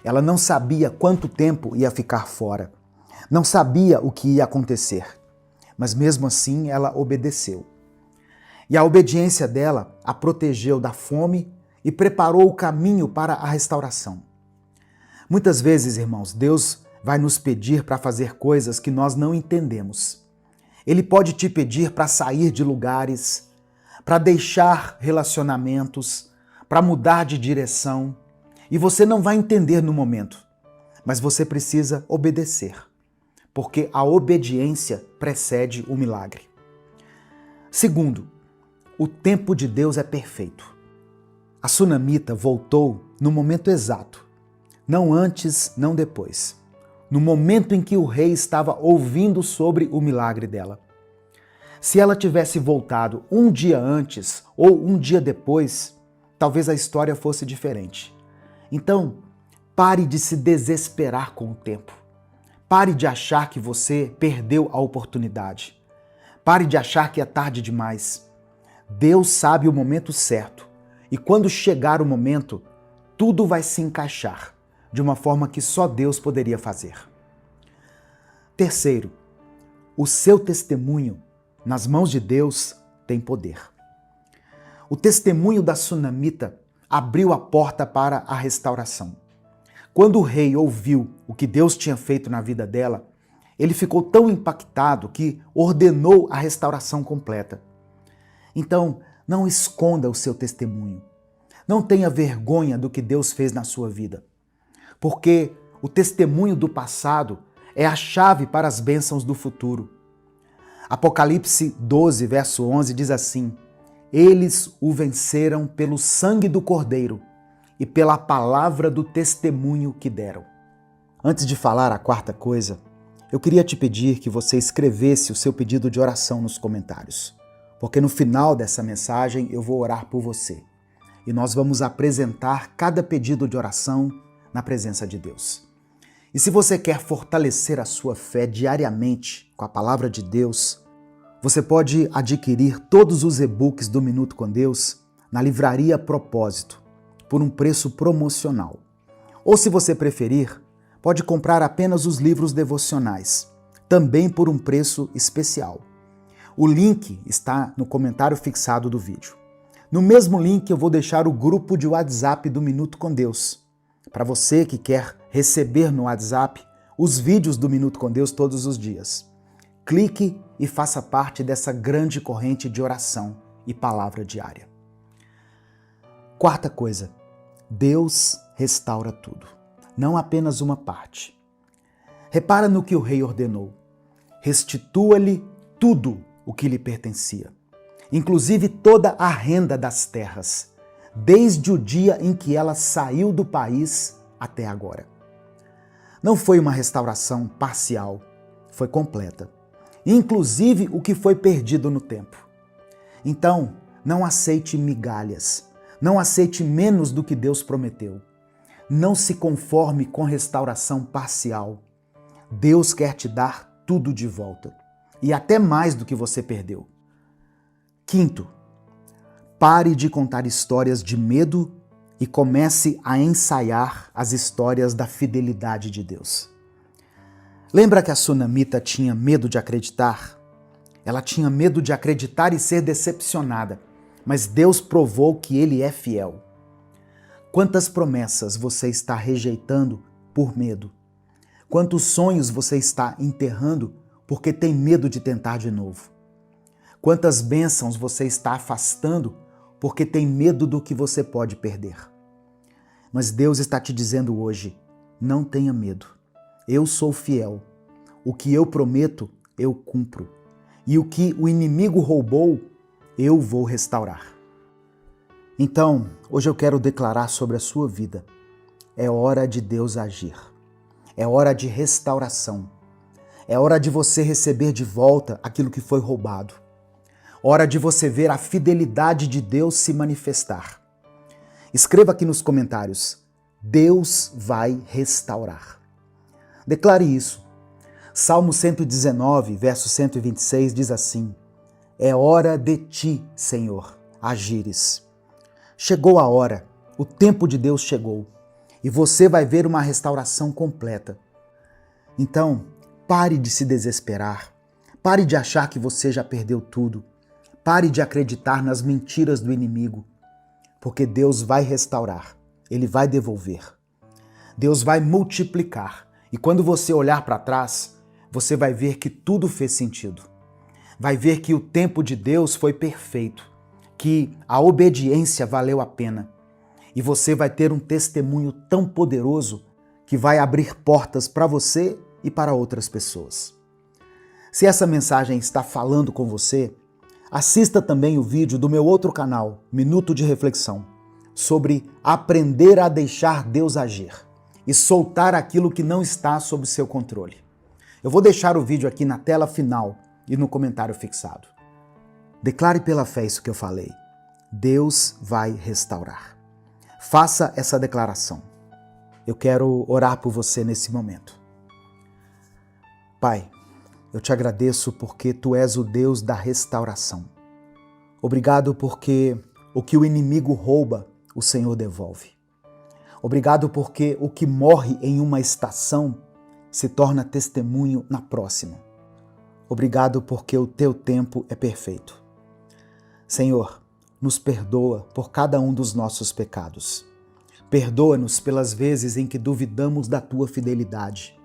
Ela não sabia quanto tempo ia ficar fora. Não sabia o que ia acontecer. Mas mesmo assim ela obedeceu. E a obediência dela a protegeu da fome e preparou o caminho para a restauração. Muitas vezes, irmãos, Deus vai nos pedir para fazer coisas que nós não entendemos. Ele pode te pedir para sair de lugares, para deixar relacionamentos, para mudar de direção, e você não vai entender no momento, mas você precisa obedecer. porque a obediência precede o milagre. Segundo, o tempo de Deus é perfeito. A sunamita voltou no momento exato, não antes, não depois. No momento em que o rei estava ouvindo sobre o milagre dela. Se ela tivesse voltado um dia antes ou um dia depois, talvez a história fosse diferente. Então, pare de se desesperar com o tempo. Pare de achar que você perdeu a oportunidade. Pare de achar que é tarde demais. Deus sabe o momento certo. E quando chegar o momento, tudo vai se encaixar de uma forma que só Deus poderia fazer. Terceiro, o seu testemunho nas mãos de Deus tem poder. O testemunho da sunamita abriu a porta para a restauração. Quando o rei ouviu o que Deus tinha feito na vida dela, ele ficou tão impactado que ordenou a restauração completa. Então, não esconda o seu testemunho. Não tenha vergonha do que Deus fez na sua vida. Porque o testemunho do passado é a chave para as bênçãos do futuro. Apocalipse 12, verso 11 diz assim: eles o venceram pelo sangue do Cordeiro e pela palavra do testemunho que deram. Antes de falar a quarta coisa, eu queria te pedir que você escrevesse o seu pedido de oração nos comentários, porque no final dessa mensagem eu vou orar por você e nós vamos apresentar cada pedido de oração na presença de Deus. E se você quer fortalecer a sua fé diariamente com a palavra de Deus, você pode adquirir todos os e-books do Minuto com Deus na Livraria Propósito, por um preço promocional. Ou se você preferir, pode comprar apenas os livros devocionais, também por um preço especial. O link está no comentário fixado do vídeo. No mesmo link eu vou deixar o grupo de WhatsApp do Minuto com Deus, para você que quer receber no WhatsApp os vídeos do Minuto com Deus todos os dias. Clique e faça parte dessa grande corrente de oração e palavra diária. Quarta coisa, Deus restaura tudo, não apenas uma parte. Repara no que o rei ordenou. Restitua-lhe tudo o que lhe pertencia, inclusive toda a renda das terras, desde o dia em que ela saiu do país até agora. Não foi uma restauração parcial, foi completa. Inclusive o que foi perdido no tempo. Então, não aceite migalhas, não aceite menos do que Deus prometeu. Não se conforme com restauração parcial. Deus quer te dar tudo de volta, e até mais do que você perdeu. Quinto, pare de contar histórias de medo e comece a ensaiar as histórias da fidelidade de Deus. Lembra que a sunamita tinha medo de acreditar? Ela tinha medo de acreditar e ser decepcionada, mas Deus provou que Ele é fiel. Quantas promessas você está rejeitando por medo? Quantos sonhos você está enterrando porque tem medo de tentar de novo? Quantas bênçãos você está afastando porque tem medo do que você pode perder? Mas Deus está te dizendo hoje, não tenha medo. Eu sou fiel. O que eu prometo, eu cumpro. E o que o inimigo roubou, eu vou restaurar. Então, hoje eu quero declarar sobre a sua vida. É hora de Deus agir. É hora de restauração. É hora de você receber de volta aquilo que foi roubado. Hora de você ver a fidelidade de Deus se manifestar. Escreva aqui nos comentários, Deus vai restaurar. Declare isso. Salmo 119, verso 126 diz assim: é hora de ti, Senhor, agires. Chegou a hora, o tempo de Deus chegou, e você vai ver uma restauração completa. Então, pare de se desesperar, pare de achar que você já perdeu tudo, pare de acreditar nas mentiras do inimigo, porque Deus vai restaurar, Ele vai devolver. Deus vai multiplicar. E quando você olhar para trás, você vai ver que tudo fez sentido. Vai ver que o tempo de Deus foi perfeito, que a obediência valeu a pena. E você vai ter um testemunho tão poderoso que vai abrir portas para você e para outras pessoas. Se essa mensagem está falando com você, assista também o vídeo do meu outro canal, Minuto de Reflexão, sobre aprender a deixar Deus agir e soltar aquilo que não está sob seu controle. Eu vou deixar o vídeo aqui na tela final e no comentário fixado. Declare pela fé isso que eu falei. Deus vai restaurar. Faça essa declaração. Eu quero orar por você nesse momento. Pai, eu te agradeço porque Tu és o Deus da restauração. Obrigado porque o que o inimigo rouba, o Senhor devolve. Obrigado porque o que morre em uma estação se torna testemunho na próxima. Obrigado porque o Teu tempo é perfeito. Senhor, nos perdoa por cada um dos nossos pecados. Perdoa-nos pelas vezes em que duvidamos da Tua fidelidade,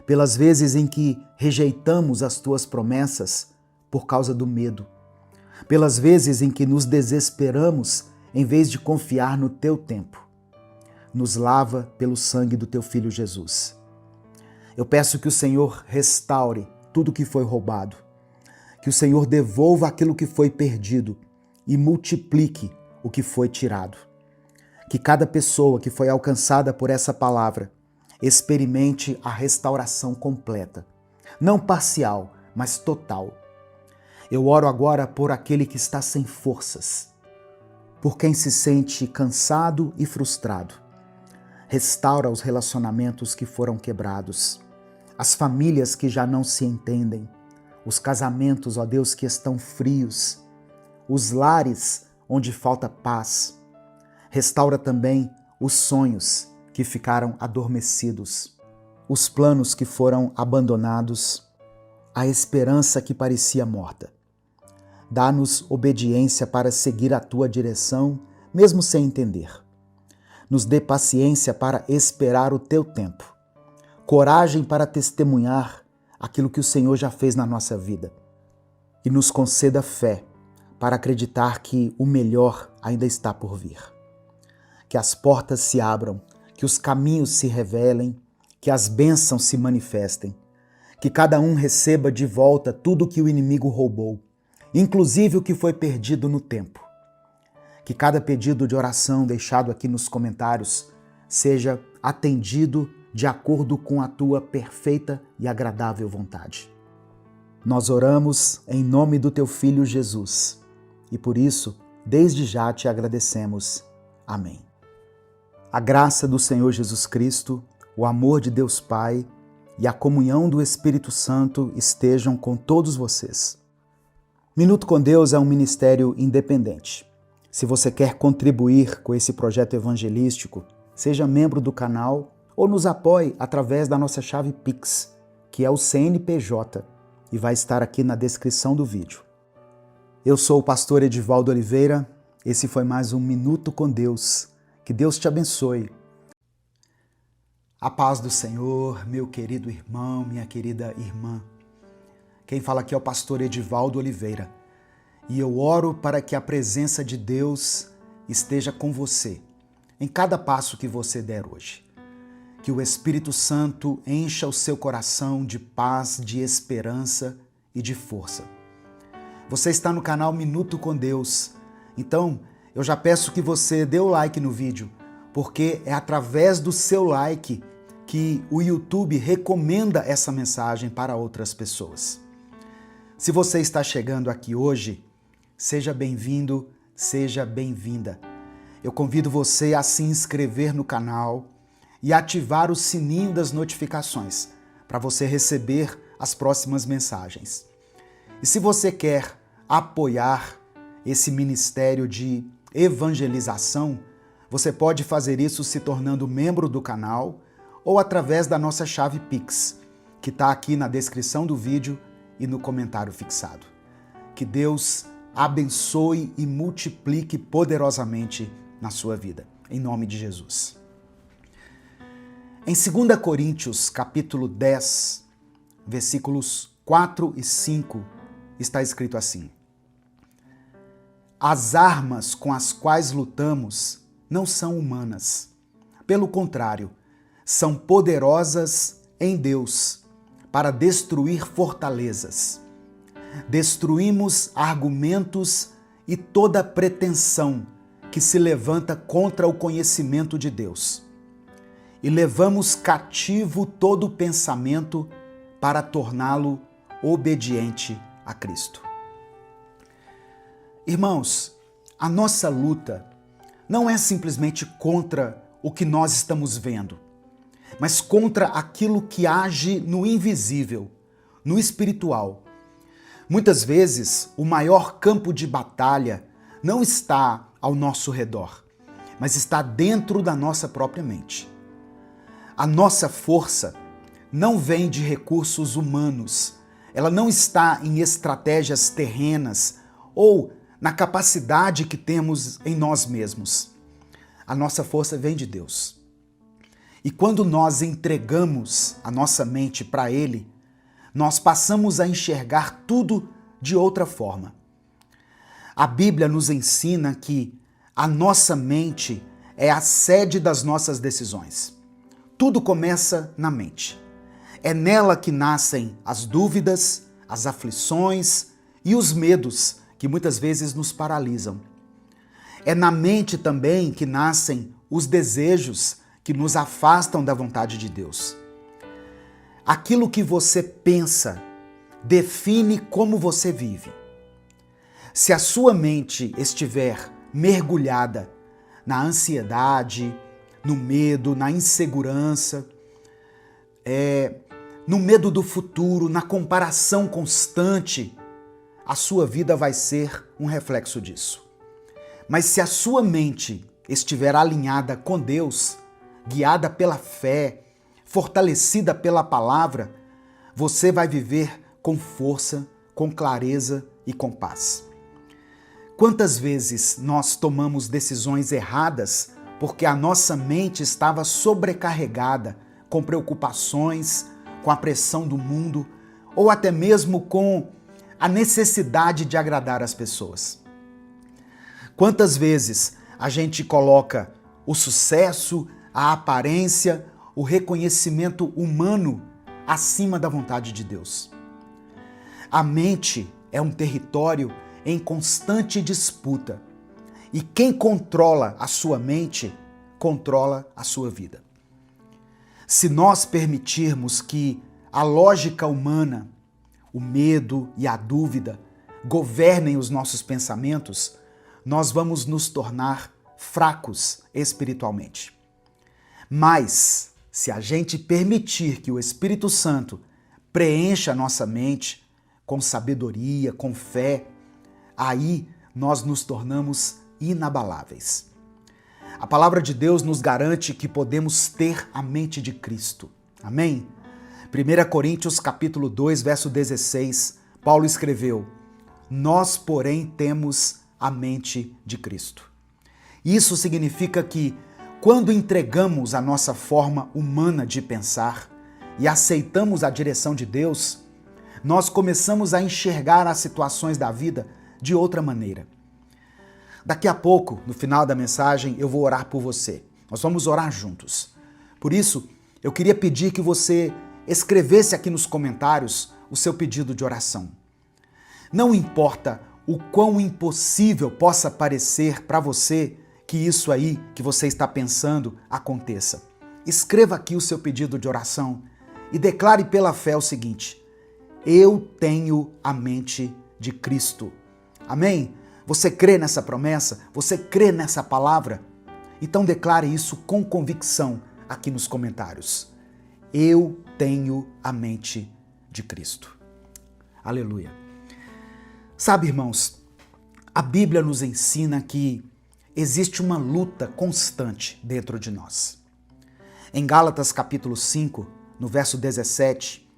pelas vezes em que rejeitamos as Tuas promessas por causa do medo, pelas vezes em que nos desesperamos em vez de confiar no Teu tempo. Nos lava pelo sangue do Teu Filho Jesus. Eu peço que o Senhor restaure tudo que foi roubado, que o Senhor devolva aquilo que foi perdido e multiplique o que foi tirado. Que cada pessoa que foi alcançada por essa palavra experimente a restauração completa, não parcial, mas total. Eu oro agora por aquele que está sem forças, por quem se sente cansado e frustrado. Restaura os relacionamentos que foram quebrados, as famílias que já não se entendem, os casamentos, ó Deus, que estão frios, os lares onde falta paz. Restaura também os sonhos que ficaram adormecidos, os planos que foram abandonados, a esperança que parecia morta. Dá-nos obediência para seguir a Tua direção, mesmo sem entender. Nos dê paciência para esperar o Teu tempo, coragem para testemunhar aquilo que o Senhor já fez na nossa vida e nos conceda fé para acreditar que o melhor ainda está por vir. Que as portas se abram, que os caminhos se revelem, que as bênçãos se manifestem, que cada um receba de volta tudo que o inimigo roubou, inclusive o que foi perdido no tempo. Que cada pedido de oração deixado aqui nos comentários seja atendido de acordo com a Tua perfeita e agradável vontade. Nós oramos em nome do Teu Filho Jesus e por isso, desde já te agradecemos. Amém. A graça do Senhor Jesus Cristo, o amor de Deus Pai e a comunhão do Espírito Santo estejam com todos vocês. Minuto com Deus é um ministério independente. Se você quer contribuir com esse projeto evangelístico, seja membro do canal ou nos apoie através da nossa chave Pix, que é o CNPJ, e vai estar aqui na descrição do vídeo. Eu sou o pastor Edivaldo Oliveira, esse foi mais um Minuto com Deus. Que Deus te abençoe. A paz do Senhor, meu querido irmão, minha querida irmã. Quem fala aqui é o pastor Edivaldo Oliveira. E eu oro para que a presença de Deus esteja com você, em cada passo que você der hoje. Que o Espírito Santo encha o seu coração de paz, de esperança e de força. Você está no canal Minuto com Deus, então eu já peço que você dê o like no vídeo, porque é através do seu like que o YouTube recomenda essa mensagem para outras pessoas. Se você está chegando aqui hoje, seja bem-vindo, seja bem-vinda. Eu convido você a se inscrever no canal e ativar o sininho das notificações para você receber as próximas mensagens. E se você quer apoiar esse ministério de evangelização, você pode fazer isso se tornando membro do canal ou através da nossa chave Pix, que está aqui na descrição do vídeo e no comentário fixado. Que Deus abençoe e multiplique poderosamente na sua vida, em nome de Jesus. Em 2 Coríntios, capítulo 10, versículos 4 e 5, está escrito assim: As armas com as quais lutamos não são humanas. Pelo contrário, são poderosas em Deus para destruir fortalezas. Destruímos argumentos e toda pretensão que se levanta contra o conhecimento de Deus. E levamos cativo todo pensamento para torná-lo obediente a Cristo. Irmãos, a nossa luta não é simplesmente contra o que nós estamos vendo, mas contra aquilo que age no invisível, no espiritual. Muitas vezes, o maior campo de batalha não está ao nosso redor, mas está dentro da nossa própria mente. A nossa força não vem de recursos humanos, ela não está em estratégias terrenas ou na capacidade que temos em nós mesmos. A nossa força vem de Deus. E quando nós entregamos a nossa mente para Ele, nós passamos a enxergar tudo de outra forma. A Bíblia nos ensina que a nossa mente é a sede das nossas decisões. Tudo começa na mente. É nela que nascem as dúvidas, as aflições e os medos que muitas vezes nos paralisam. É na mente também que nascem os desejos que nos afastam da vontade de Deus. Aquilo que você pensa define como você vive. Se a sua mente estiver mergulhada na ansiedade, no medo, na insegurança, no medo do futuro, na comparação constante, a sua vida vai ser um reflexo disso. Mas se a sua mente estiver alinhada com Deus, guiada pela fé, fortalecida pela palavra, você vai viver com força, com clareza e com paz. Quantas vezes nós tomamos decisões erradas porque a nossa mente estava sobrecarregada com preocupações, com a pressão do mundo ou até mesmo com a necessidade de agradar as pessoas? Quantas vezes a gente coloca o sucesso, a aparência, o reconhecimento humano acima da vontade de Deus? A mente é um território em constante disputa e quem controla a sua mente controla a sua vida. Se nós permitirmos que a lógica humana, o medo e a dúvida governem os nossos pensamentos, nós vamos nos tornar fracos espiritualmente. Mas, se a gente permitir que o Espírito Santo preencha a nossa mente com sabedoria, com fé, aí nós nos tornamos inabaláveis. A palavra de Deus nos garante que podemos ter a mente de Cristo. Amém? 1 Coríntios capítulo 2, verso 16, Paulo escreveu: "Nós, porém, temos a mente de Cristo." Isso significa que, quando entregamos a nossa forma humana de pensar e aceitamos a direção de Deus, nós começamos a enxergar as situações da vida de outra maneira. Daqui a pouco, no final da mensagem, eu vou orar por você. Nós vamos orar juntos. Por isso, eu queria pedir que você escrevesse aqui nos comentários o seu pedido de oração. Não importa o quão impossível possa parecer para você que isso aí que você está pensando aconteça. Escreva aqui o seu pedido de oração e declare pela fé o seguinte: eu tenho a mente de Cristo. Amém? Você crê nessa promessa? Você crê nessa palavra? Então declare isso com convicção aqui nos comentários. Eu tenho a mente de Cristo. Aleluia. Sabe, irmãos, a Bíblia nos ensina que existe uma luta constante dentro de nós. Em Gálatas capítulo 5, no verso 17,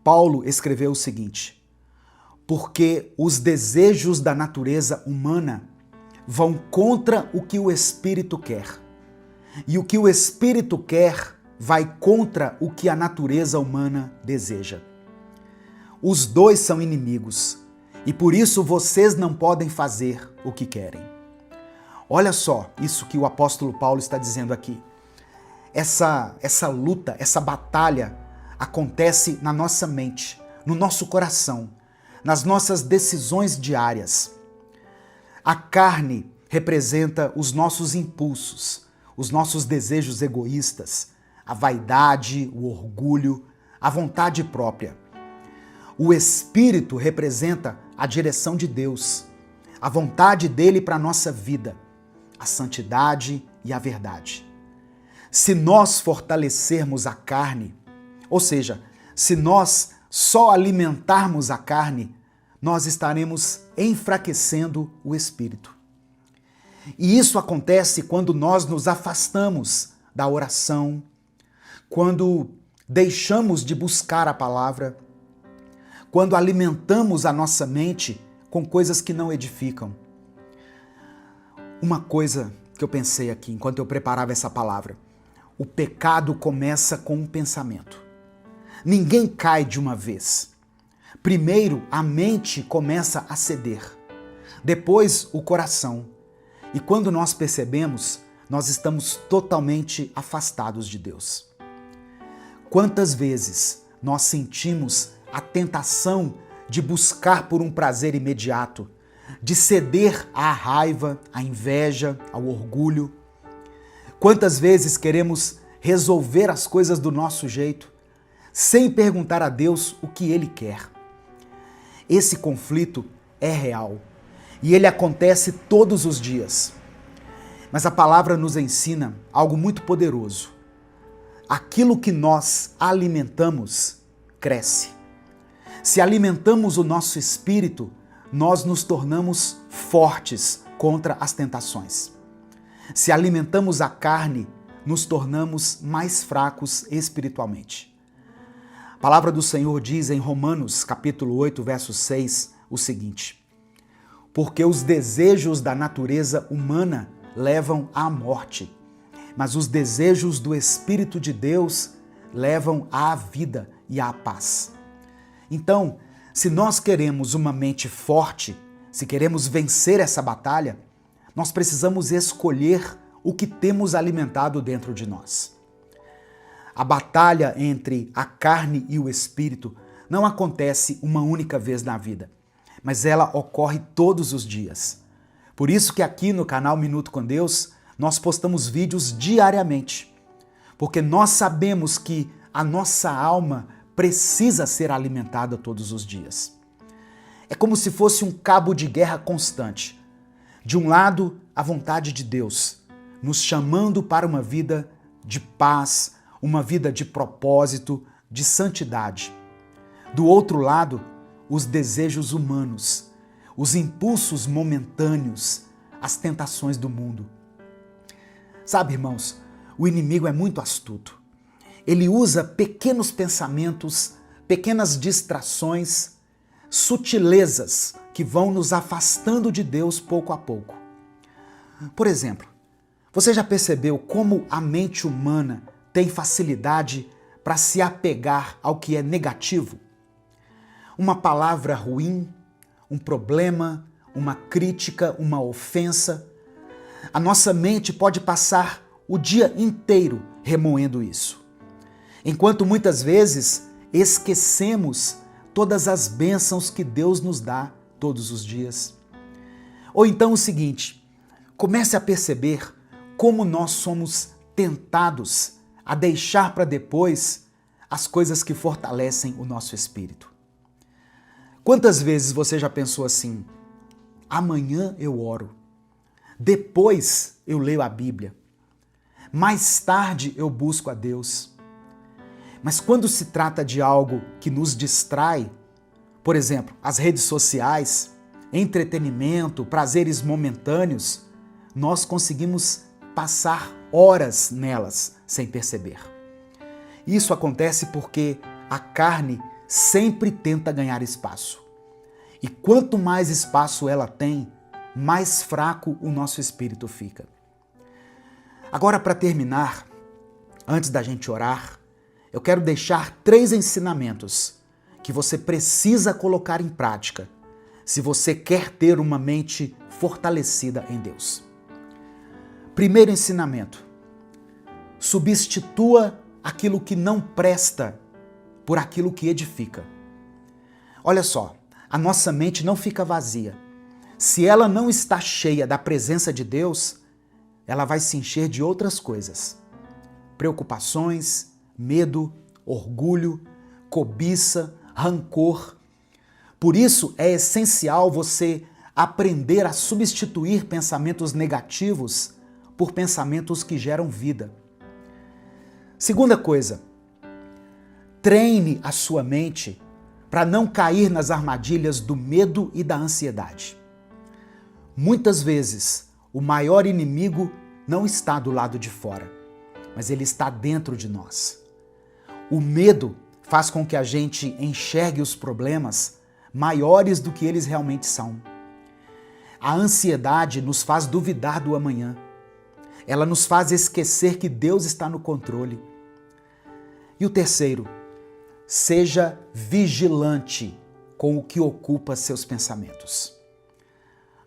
Paulo escreveu o seguinte: porque os desejos da natureza humana vão contra o que o Espírito quer, e o que o Espírito quer vai contra o que a natureza humana deseja. Os dois são inimigos, e por isso vocês não podem fazer o que querem. Olha só isso que o apóstolo Paulo está dizendo aqui. Essa luta, essa batalha acontece na nossa mente, no nosso coração, nas nossas decisões diárias. A carne representa os nossos impulsos, os nossos desejos egoístas, a vaidade, o orgulho, a vontade própria. O espírito representa a direção de Deus, a vontade dele para a nossa vida, a santidade e a verdade. Se nós fortalecermos a carne, ou seja, se nós só alimentarmos a carne, nós estaremos enfraquecendo o espírito. E isso acontece quando nós nos afastamos da oração, quando deixamos de buscar a palavra, quando alimentamos a nossa mente com coisas que não edificam. Uma coisa que eu pensei aqui enquanto eu preparava essa palavra: o pecado começa com um pensamento. Ninguém cai de uma vez. Primeiro, a mente começa a ceder, depois o coração. E quando nós percebemos, nós estamos totalmente afastados de Deus. Quantas vezes nós sentimos a tentação de buscar por um prazer imediato, de ceder à raiva, à inveja, ao orgulho? Quantas vezes queremos resolver as coisas do nosso jeito, sem perguntar a Deus o que Ele quer? Esse conflito é real e ele acontece todos os dias. Mas a palavra nos ensina algo muito poderoso. Aquilo que nós alimentamos cresce. Se alimentamos o nosso espírito, nós nos tornamos fortes contra as tentações. Se alimentamos a carne, nos tornamos mais fracos espiritualmente. A palavra do Senhor diz em Romanos, capítulo 8, verso 6, o seguinte: porque os desejos da natureza humana levam à morte, mas os desejos do Espírito de Deus levam à vida e à paz. Então, se nós queremos uma mente forte, se queremos vencer essa batalha, nós precisamos escolher o que temos alimentado dentro de nós. A batalha entre a carne e o espírito não acontece uma única vez na vida, mas ela ocorre todos os dias. Por isso que aqui no canal Minuto com Deus, nós postamos vídeos diariamente, porque nós sabemos que a nossa alma precisa ser alimentada todos os dias. É como se fosse um cabo de guerra constante. De um lado, a vontade de Deus, nos chamando para uma vida de paz, uma vida de propósito, de santidade. Do outro lado, os desejos humanos, os impulsos momentâneos, as tentações do mundo. Sabe, irmãos, o inimigo é muito astuto. Ele usa pequenos pensamentos, pequenas distrações, sutilezas que vão nos afastando de Deus pouco a pouco. Por exemplo, você já percebeu como a mente humana tem facilidade para se apegar ao que é negativo? Uma palavra ruim, um problema, uma crítica, uma ofensa. A nossa mente pode passar o dia inteiro remoendo isso, enquanto muitas vezes esquecemos todas as bênçãos que Deus nos dá todos os dias. Ou então o seguinte: comece a perceber como nós somos tentados a deixar para depois as coisas que fortalecem o nosso espírito. Quantas vezes você já pensou assim: amanhã eu oro, depois eu leio a Bíblia, mais tarde eu busco a Deus. Mas quando se trata de algo que nos distrai, por exemplo, as redes sociais, entretenimento, prazeres momentâneos, nós conseguimos passar horas nelas sem perceber. Isso acontece porque a carne sempre tenta ganhar espaço. E quanto mais espaço ela tem, mais fraco o nosso espírito fica. Agora, para terminar, antes da gente orar, eu quero deixar 3 ensinamentos que você precisa colocar em prática se você quer ter uma mente fortalecida em Deus. Primeiro ensinamento: substitua aquilo que não presta por aquilo que edifica. Olha só, a nossa mente não fica vazia. Se ela não está cheia da presença de Deus, ela vai se encher de outras coisas. Preocupações, medo, orgulho, cobiça, rancor. Por isso é essencial você aprender a substituir pensamentos negativos por pensamentos que geram vida. Segunda coisa, treine a sua mente para não cair nas armadilhas do medo e da ansiedade. Muitas vezes, o maior inimigo não está do lado de fora, mas ele está dentro de nós. O medo faz com que a gente enxergue os problemas maiores do que eles realmente são. A ansiedade nos faz duvidar do amanhã. Ela nos faz esquecer que Deus está no controle. E o terceiro, seja vigilante com o que ocupa seus pensamentos.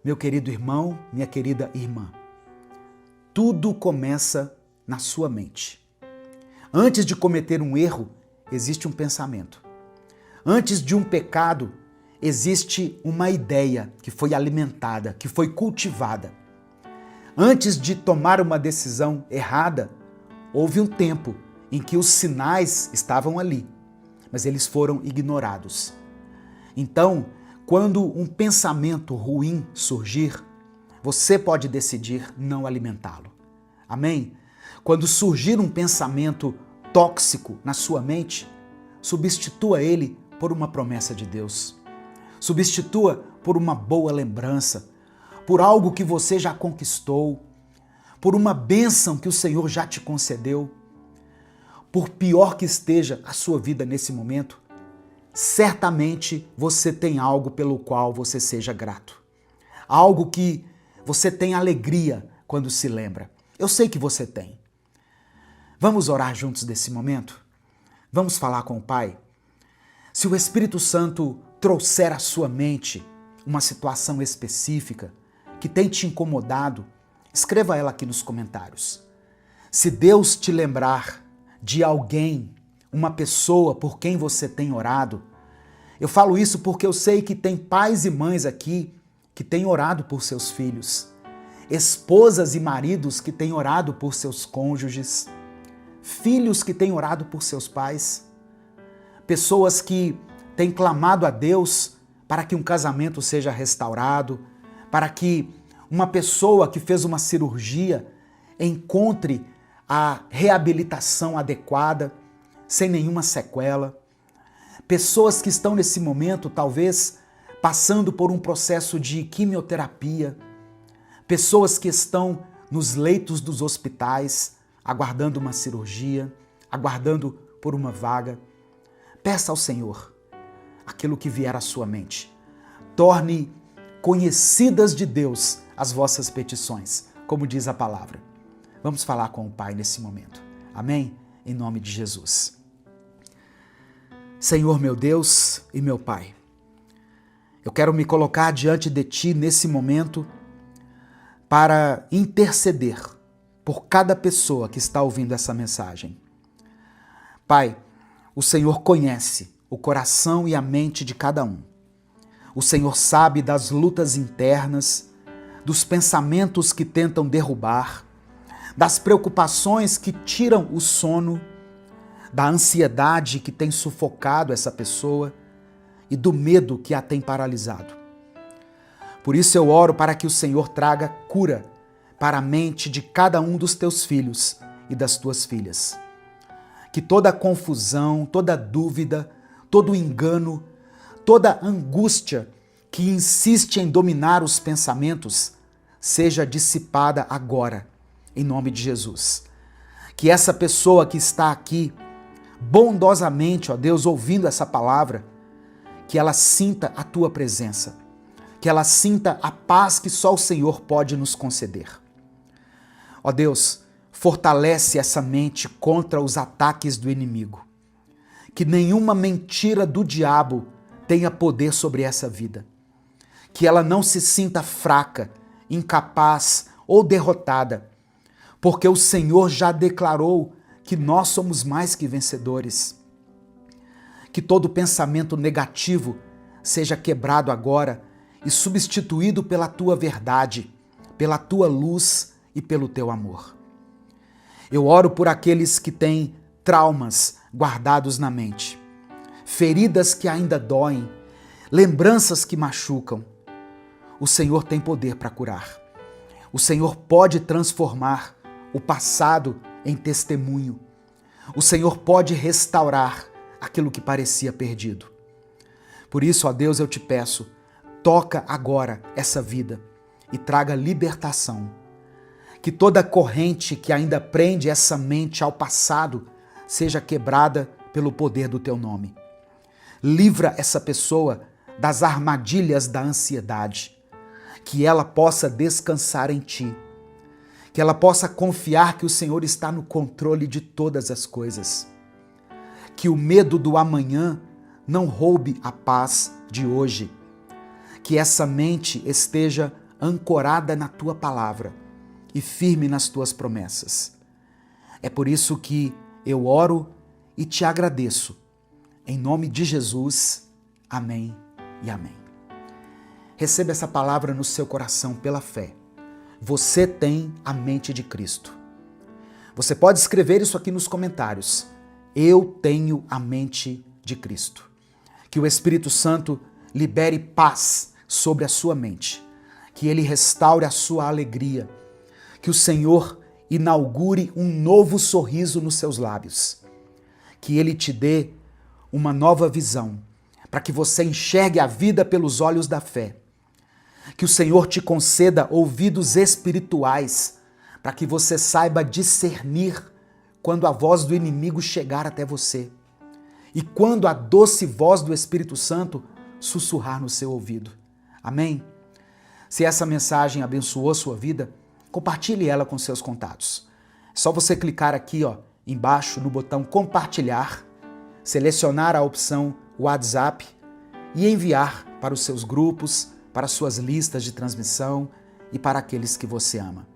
Meu querido irmão, minha querida irmã, tudo começa na sua mente. Antes de cometer um erro, existe um pensamento. Antes de um pecado, existe uma ideia que foi alimentada, que foi cultivada. Antes de tomar uma decisão errada, houve um tempo em que os sinais estavam ali, mas eles foram ignorados. Então, quando um pensamento ruim surgir, você pode decidir não alimentá-lo. Amém? Quando surgir um pensamento tóxico na sua mente, substitua ele por uma promessa de Deus. Substitua por uma boa lembrança, por algo que você já conquistou, por uma bênção que o Senhor já te concedeu. Por pior que esteja a sua vida nesse momento, certamente você tem algo pelo qual você seja grato. Algo que você tem alegria quando se lembra. Eu sei que você tem. Vamos orar juntos nesse momento? Vamos falar com o Pai? Se o Espírito Santo trouxer à sua mente uma situação específica que tem te incomodado, escreva ela aqui nos comentários. Se Deus te lembrar de alguém, uma pessoa por quem você tem orado, eu falo isso porque eu sei que tem pais e mães aqui que têm orado por seus filhos, esposas e maridos que têm orado por seus cônjuges, filhos que têm orado por seus pais, pessoas que têm clamado a Deus para que um casamento seja restaurado, para que uma pessoa que fez uma cirurgia encontre a reabilitação adequada, sem nenhuma sequela. Pessoas que estão nesse momento, talvez, passando por um processo de quimioterapia. Pessoas que estão nos leitos dos hospitais, aguardando uma cirurgia, aguardando por uma vaga. Peça ao Senhor aquilo que vier à sua mente. Torne conhecidas de Deus as vossas petições, como diz a palavra. Vamos falar com o Pai nesse momento. Amém? Em nome de Jesus. Senhor meu Deus e meu Pai, eu quero me colocar diante de Ti nesse momento para interceder por cada pessoa que está ouvindo essa mensagem. Pai, o Senhor conhece o coração e a mente de cada um. O Senhor sabe das lutas internas, dos pensamentos que tentam derrubar, das preocupações que tiram o sono, da ansiedade que tem sufocado essa pessoa e do medo que a tem paralisado. Por isso eu oro para que o Senhor traga cura para a mente de cada um dos teus filhos e das tuas filhas. Que toda confusão, toda dúvida, todo engano, toda angústia que insiste em dominar os pensamentos seja dissipada agora, em nome de Jesus. Que essa pessoa que está aqui, bondosamente, ó Deus, ouvindo essa palavra, que ela sinta a tua presença, que ela sinta a paz que só o Senhor pode nos conceder. Ó Deus, fortalece essa mente contra os ataques do inimigo. Que nenhuma mentira do diabo tenha poder sobre essa vida. Que ela não se sinta fraca, incapaz ou derrotada, porque o Senhor já declarou que nós somos mais que vencedores. Que todo pensamento negativo seja quebrado agora e substituído pela tua verdade, pela tua luz e pelo teu amor. Eu oro por aqueles que têm traumas guardados na mente, feridas que ainda doem, lembranças que machucam. O Senhor tem poder para curar. O Senhor pode transformar o passado em testemunho. O Senhor pode restaurar aquilo que parecia perdido. Por isso, ó Deus, eu te peço, toca agora essa vida e traga libertação. Que toda corrente que ainda prende essa mente ao passado seja quebrada pelo poder do teu nome. Livra essa pessoa das armadilhas da ansiedade, que ela possa descansar em ti, que ela possa confiar que o Senhor está no controle de todas as coisas, que o medo do amanhã não roube a paz de hoje, que essa mente esteja ancorada na tua palavra e firme nas tuas promessas. É por isso que eu oro e te agradeço. Em nome de Jesus, amém e amém. Receba essa palavra no seu coração pela fé. Você tem a mente de Cristo. Você pode escrever isso aqui nos comentários. Eu tenho a mente de Cristo. Que o Espírito Santo libere paz sobre a sua mente. Que ele restaure a sua alegria. Que o Senhor inaugure um novo sorriso nos seus lábios. Que ele te dê uma nova visão, para que você enxergue a vida pelos olhos da fé. Que o Senhor te conceda ouvidos espirituais, para que você saiba discernir quando a voz do inimigo chegar até você e quando a doce voz do Espírito Santo sussurrar no seu ouvido. Amém? Se essa mensagem abençoou a sua vida, compartilhe ela com seus contatos. É só você clicar aqui, embaixo no botão compartilhar, selecionar a opção WhatsApp e enviar para os seus grupos, para as suas listas de transmissão e para aqueles que você ama.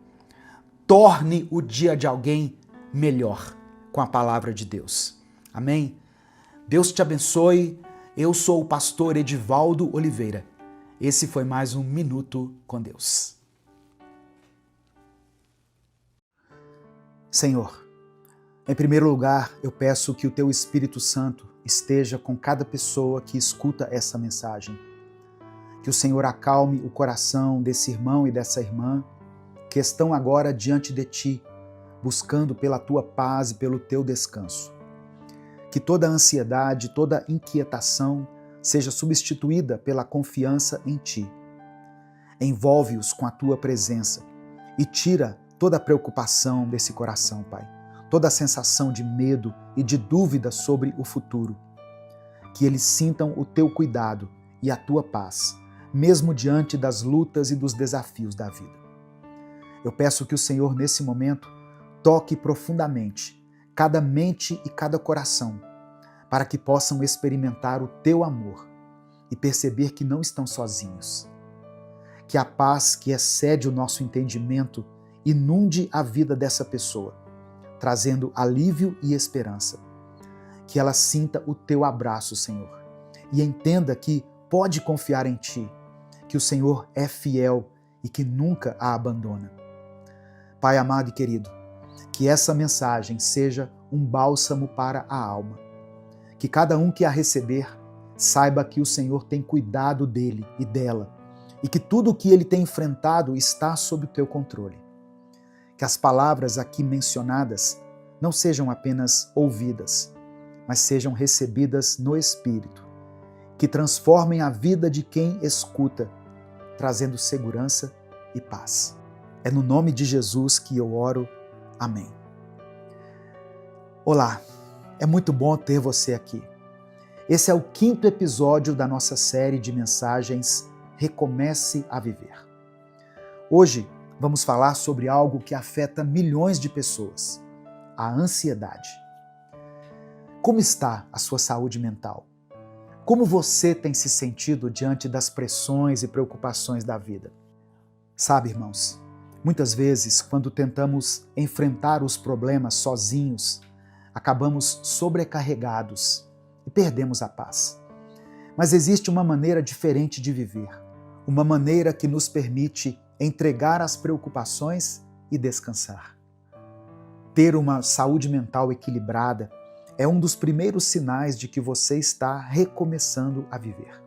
Torne o dia de alguém melhor com a palavra de Deus. Amém? Deus te abençoe. Eu sou o pastor Edivaldo Oliveira. Esse foi mais um Minuto com Deus. Senhor, em primeiro lugar, eu peço que o Teu Espírito Santo esteja com cada pessoa que escuta essa mensagem. Que o Senhor acalme o coração desse irmão e dessa irmã que estão agora diante de Ti, buscando pela Tua paz e pelo Teu descanso. Que toda ansiedade, toda inquietação seja substituída pela confiança em Ti. Envolve-os com a Tua presença e tira toda a preocupação desse coração, Pai. Toda a sensação de medo e de dúvida sobre o futuro. Que eles sintam o Teu cuidado e a Tua paz, mesmo diante das lutas e dos desafios da vida. Eu peço que o Senhor, nesse momento, toque profundamente cada mente e cada coração, para que possam experimentar o Teu amor e perceber que não estão sozinhos. Que a paz que excede o nosso entendimento inunde a vida dessa pessoa, trazendo alívio e esperança. Que ela sinta o Teu abraço, Senhor, e entenda que pode confiar em Ti, que o Senhor é fiel e que nunca a abandona. Pai amado e querido, que essa mensagem seja um bálsamo para a alma. Que cada um que a receber saiba que o Senhor tem cuidado dele e dela e que tudo o que ele tem enfrentado está sob o Teu controle. Que as palavras aqui mencionadas não sejam apenas ouvidas, mas sejam recebidas no Espírito, que transformem a vida de quem escuta, trazendo segurança e paz. É no nome de Jesus que eu oro. Amém. Olá, é muito bom ter você aqui. Esse é o 5º episódio da nossa série de mensagens Recomece a Viver. Hoje vamos falar sobre algo que afeta milhões de pessoas, a ansiedade. Como está a sua saúde mental? Como você tem se sentido diante das pressões e preocupações da vida? Sabe, irmãos, muitas vezes, quando tentamos enfrentar os problemas sozinhos, acabamos sobrecarregados e perdemos a paz. Mas existe uma maneira diferente de viver, uma maneira que nos permite entregar as preocupações e descansar. Ter uma saúde mental equilibrada é um dos primeiros sinais de que você está recomeçando a viver.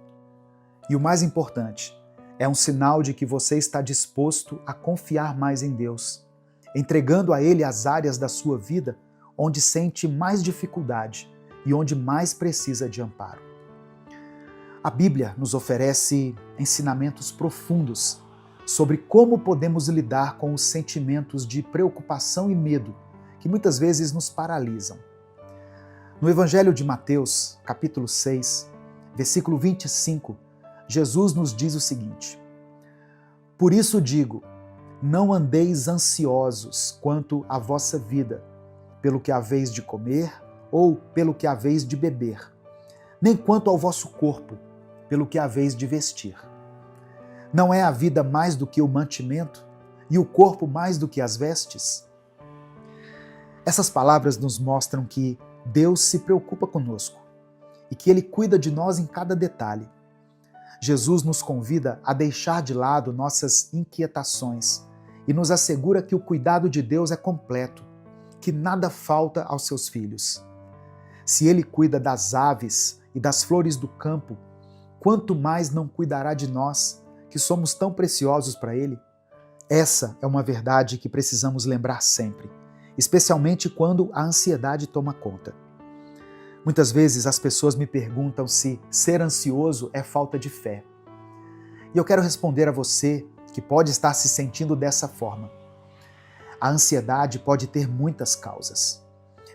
E o mais importante, é um sinal de que você está disposto a confiar mais em Deus, entregando a Ele as áreas da sua vida onde sente mais dificuldade e onde mais precisa de amparo. A Bíblia nos oferece ensinamentos profundos sobre como podemos lidar com os sentimentos de preocupação e medo que muitas vezes nos paralisam. No Evangelho de Mateus, capítulo 6, versículo 25, Jesus nos diz o seguinte: "Por isso digo, não andeis ansiosos quanto à vossa vida, pelo que haveis de comer ou pelo que haveis de beber, nem quanto ao vosso corpo, pelo que haveis de vestir. Não é a vida mais do que o mantimento, e o corpo mais do que as vestes?" Essas palavras nos mostram que Deus se preocupa conosco e que Ele cuida de nós em cada detalhe. Jesus nos convida a deixar de lado nossas inquietações e nos assegura que o cuidado de Deus é completo, que nada falta aos seus filhos. Se Ele cuida das aves e das flores do campo, quanto mais não cuidará de nós, que somos tão preciosos para Ele? Essa é uma verdade que precisamos lembrar sempre, especialmente quando a ansiedade toma conta. Muitas vezes as pessoas me perguntam se ser ansioso é falta de fé. E eu quero responder a você que pode estar se sentindo dessa forma. A ansiedade pode ter muitas causas,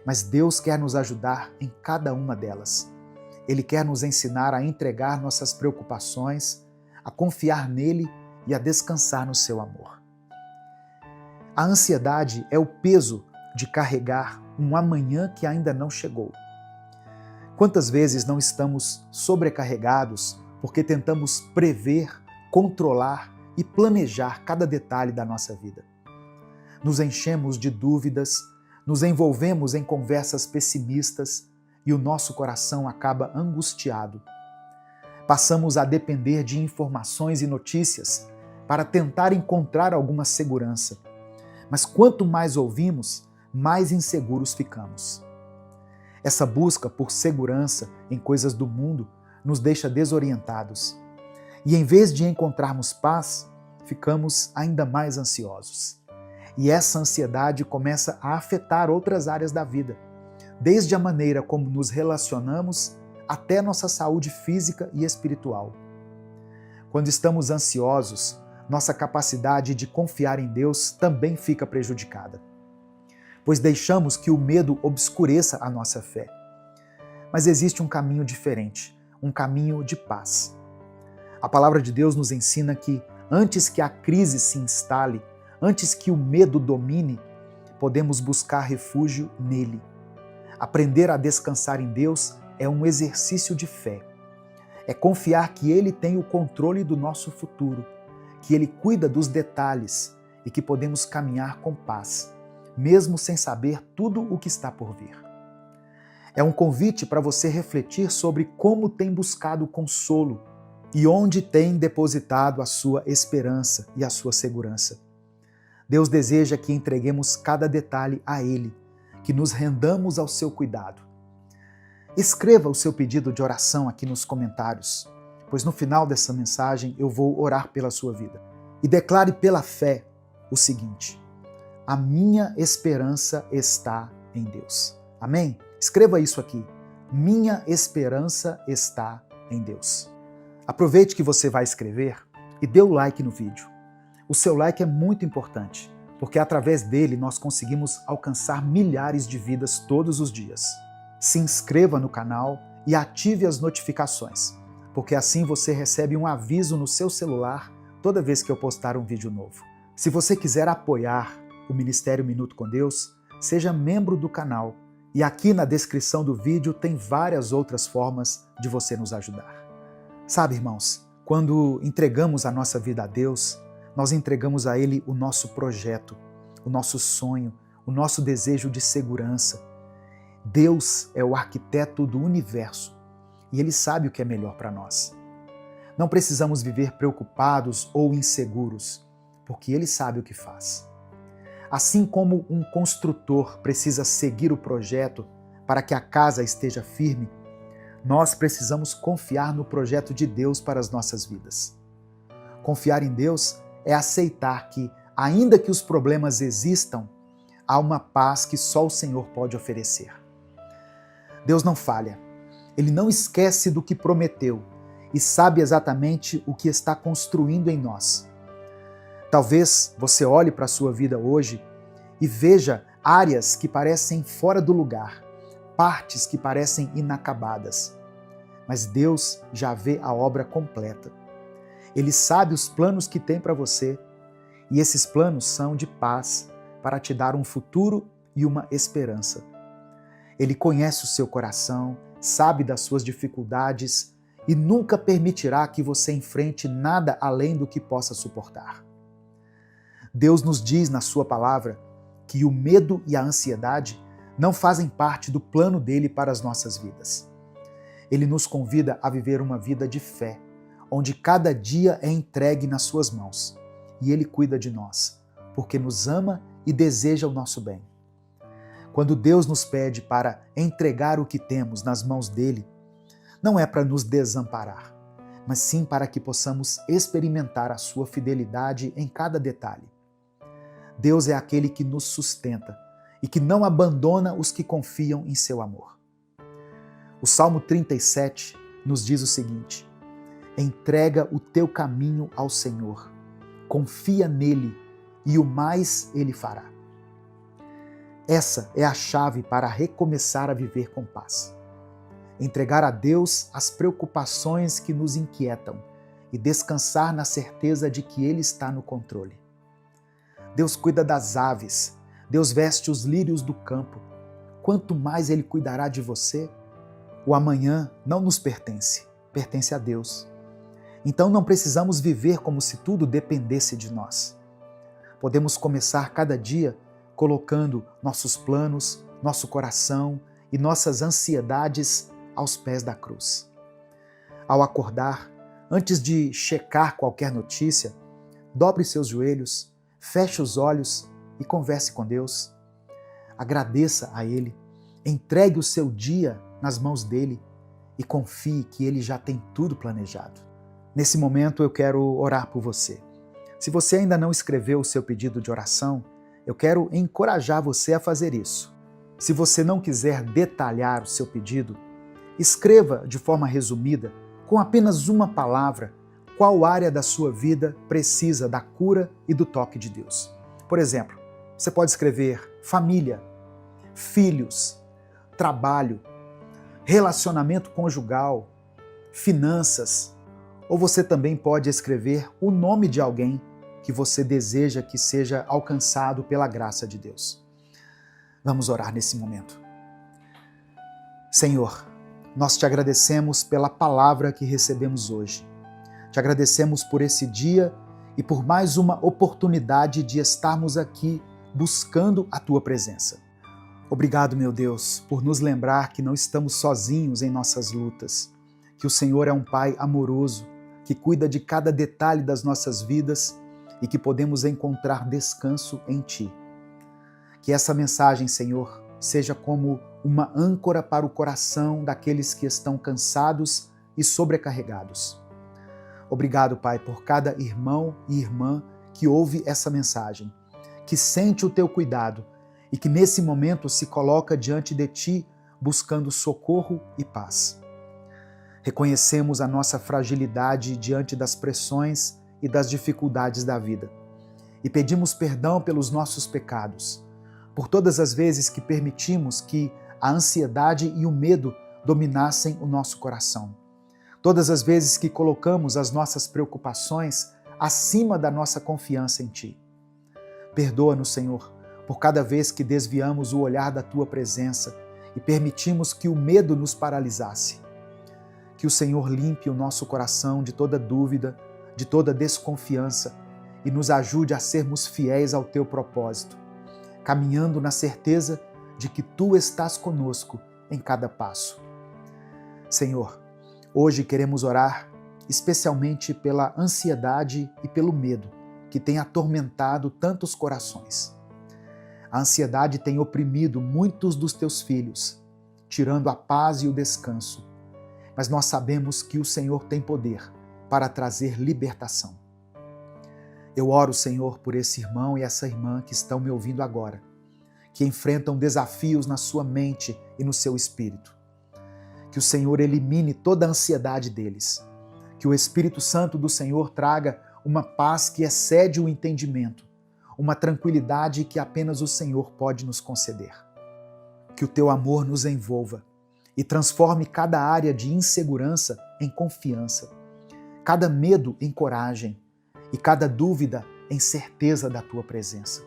mas Deus quer nos ajudar em cada uma delas. Ele quer nos ensinar a entregar nossas preocupações, a confiar nele e a descansar no seu amor. A ansiedade é o peso de carregar um amanhã que ainda não chegou. Quantas vezes não estamos sobrecarregados porque tentamos prever, controlar e planejar cada detalhe da nossa vida? Nos enchemos de dúvidas, nos envolvemos em conversas pessimistas e o nosso coração acaba angustiado. Passamos a depender de informações e notícias para tentar encontrar alguma segurança. Mas quanto mais ouvimos, mais inseguros ficamos. Essa busca por segurança em coisas do mundo nos deixa desorientados. E em vez de encontrarmos paz, ficamos ainda mais ansiosos. E essa ansiedade começa a afetar outras áreas da vida, desde a maneira como nos relacionamos até nossa saúde física e espiritual. Quando estamos ansiosos, nossa capacidade de confiar em Deus também fica prejudicada, pois deixamos que o medo obscureça a nossa fé. Mas existe um caminho diferente, um caminho de paz. A palavra de Deus nos ensina que antes que a crise se instale, antes que o medo domine, podemos buscar refúgio nele. Aprender a descansar em Deus é um exercício de fé. É confiar que Ele tem o controle do nosso futuro, que Ele cuida dos detalhes e que podemos caminhar com paz, mesmo sem saber tudo o que está por vir. É um convite para você refletir sobre como tem buscado consolo e onde tem depositado a sua esperança e a sua segurança. Deus deseja que entreguemos cada detalhe a Ele, que nos rendamos ao seu cuidado. Escreva o seu pedido de oração aqui nos comentários, pois no final dessa mensagem eu vou orar pela sua vida. E declare pela fé o seguinte: a minha esperança está em Deus. Amém? Escreva isso aqui. Minha esperança está em Deus. Aproveite que você vai escrever e dê o like no vídeo. O seu like é muito importante, porque através dele nós conseguimos alcançar milhares de vidas todos os dias. Se inscreva no canal e ative as notificações, porque assim você recebe um aviso no seu celular toda vez que eu postar um vídeo novo. Se você quiser apoiar o Ministério Minuto com Deus, seja membro do canal. E aqui na descrição do vídeo tem várias outras formas de você nos ajudar. Sabe, irmãos, quando entregamos a nossa vida a Deus, nós entregamos a Ele o nosso projeto, o nosso sonho, o nosso desejo de segurança. Deus é o arquiteto do universo e Ele sabe o que é melhor para nós. Não precisamos viver preocupados ou inseguros, porque Ele sabe o que faz. Assim como um construtor precisa seguir o projeto para que a casa esteja firme, nós precisamos confiar no projeto de Deus para as nossas vidas. Confiar em Deus é aceitar que, ainda que os problemas existam, há uma paz que só o Senhor pode oferecer. Deus não falha. Ele não esquece do que prometeu e sabe exatamente o que está construindo em nós. Talvez você olhe para a sua vida hoje e veja áreas que parecem fora do lugar, partes que parecem inacabadas. Mas Deus já vê a obra completa. Ele sabe os planos que tem para você e esses planos são de paz para te dar um futuro e uma esperança. Ele conhece o seu coração, sabe das suas dificuldades e nunca permitirá que você enfrente nada além do que possa suportar. Deus nos diz na sua palavra que o medo e a ansiedade não fazem parte do plano dele para as nossas vidas. Ele nos convida a viver uma vida de fé, onde cada dia é entregue nas suas mãos e ele cuida de nós, porque nos ama e deseja o nosso bem. Quando Deus nos pede para entregar o que temos nas mãos dele, não é para nos desamparar, mas sim para que possamos experimentar a sua fidelidade em cada detalhe. Deus é aquele que nos sustenta e que não abandona os que confiam em seu amor. O Salmo 37 nos diz o seguinte: entrega o teu caminho ao Senhor, confia nele e o mais ele fará. Essa é a chave para recomeçar a viver com paz. Entregar a Deus as preocupações que nos inquietam e descansar na certeza de que Ele está no controle. Deus cuida das aves, Deus veste os lírios do campo. Quanto mais Ele cuidará de você, o amanhã não nos pertence, pertence a Deus. Então não precisamos viver como se tudo dependesse de nós. Podemos começar cada dia colocando nossos planos, nosso coração e nossas ansiedades aos pés da cruz. Ao acordar, antes de checar qualquer notícia, dobre seus joelhos, feche os olhos e converse com Deus. Agradeça a Ele, entregue o seu dia nas mãos dele e confie que Ele já tem tudo planejado. Nesse momento eu quero orar por você. Se você ainda não escreveu o seu pedido de oração, eu quero encorajar você a fazer isso. Se você não quiser detalhar o seu pedido, escreva de forma resumida, com apenas uma palavra, qual área da sua vida precisa da cura e do toque de Deus. Por exemplo, você pode escrever família, filhos, trabalho, relacionamento conjugal, finanças, ou você também pode escrever o nome de alguém que você deseja que seja alcançado pela graça de Deus. Vamos orar nesse momento. Senhor, nós te agradecemos pela palavra que recebemos hoje. Te agradecemos por esse dia e por mais uma oportunidade de estarmos aqui buscando a tua presença. Obrigado, meu Deus, por nos lembrar que não estamos sozinhos em nossas lutas, que o Senhor é um Pai amoroso, que cuida de cada detalhe das nossas vidas e que podemos encontrar descanso em Ti. Que essa mensagem, Senhor, seja como uma âncora para o coração daqueles que estão cansados e sobrecarregados. Obrigado, Pai, por cada irmão e irmã que ouve essa mensagem, que sente o Teu cuidado e que nesse momento se coloca diante de Ti buscando socorro e paz. Reconhecemos a nossa fragilidade diante das pressões e das dificuldades da vida e pedimos perdão pelos nossos pecados, por todas as vezes que permitimos que a ansiedade e o medo dominassem o nosso coração, todas as vezes que colocamos as nossas preocupações acima da nossa confiança em Ti. Perdoa-nos, Senhor, por cada vez que desviamos o olhar da Tua presença e permitimos que o medo nos paralisasse. Que o Senhor limpe o nosso coração de toda dúvida, de toda desconfiança e nos ajude a sermos fiéis ao Teu propósito, caminhando na certeza de que Tu estás conosco em cada passo. Senhor, Hoje queremos orar especialmente pela ansiedade e pelo medo que tem atormentado tantos corações. A ansiedade tem oprimido muitos dos teus filhos, tirando a paz e o descanso. Mas nós sabemos que o Senhor tem poder para trazer libertação. Eu oro, Senhor, por esse irmão e essa irmã que estão me ouvindo agora, que enfrentam desafios na sua mente e no seu espírito. Que o Senhor elimine toda a ansiedade deles. Que o Espírito Santo do Senhor traga uma paz que excede o entendimento, uma tranquilidade que apenas o Senhor pode nos conceder. Que o teu amor nos envolva e transforme cada área de insegurança em confiança, cada medo em coragem e cada dúvida em certeza da tua presença.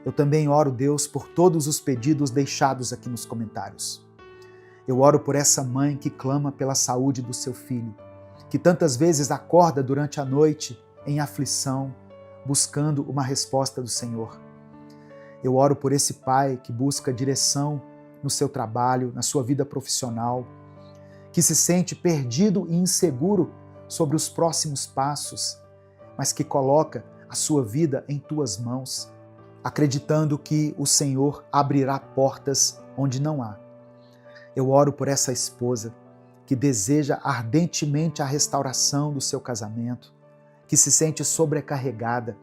Eu também oro, Deus, por todos os pedidos deixados aqui nos comentários. Eu oro por essa mãe que clama pela saúde do seu filho, que tantas vezes acorda durante a noite em aflição, buscando uma resposta do Senhor. Eu oro por esse pai que busca direção no seu trabalho, na sua vida profissional, que se sente perdido e inseguro sobre os próximos passos, mas que coloca a sua vida em tuas mãos, acreditando que o Senhor abrirá portas onde não há. Eu oro por essa esposa que deseja ardentemente a restauração do seu casamento, que se sente sobrecarregada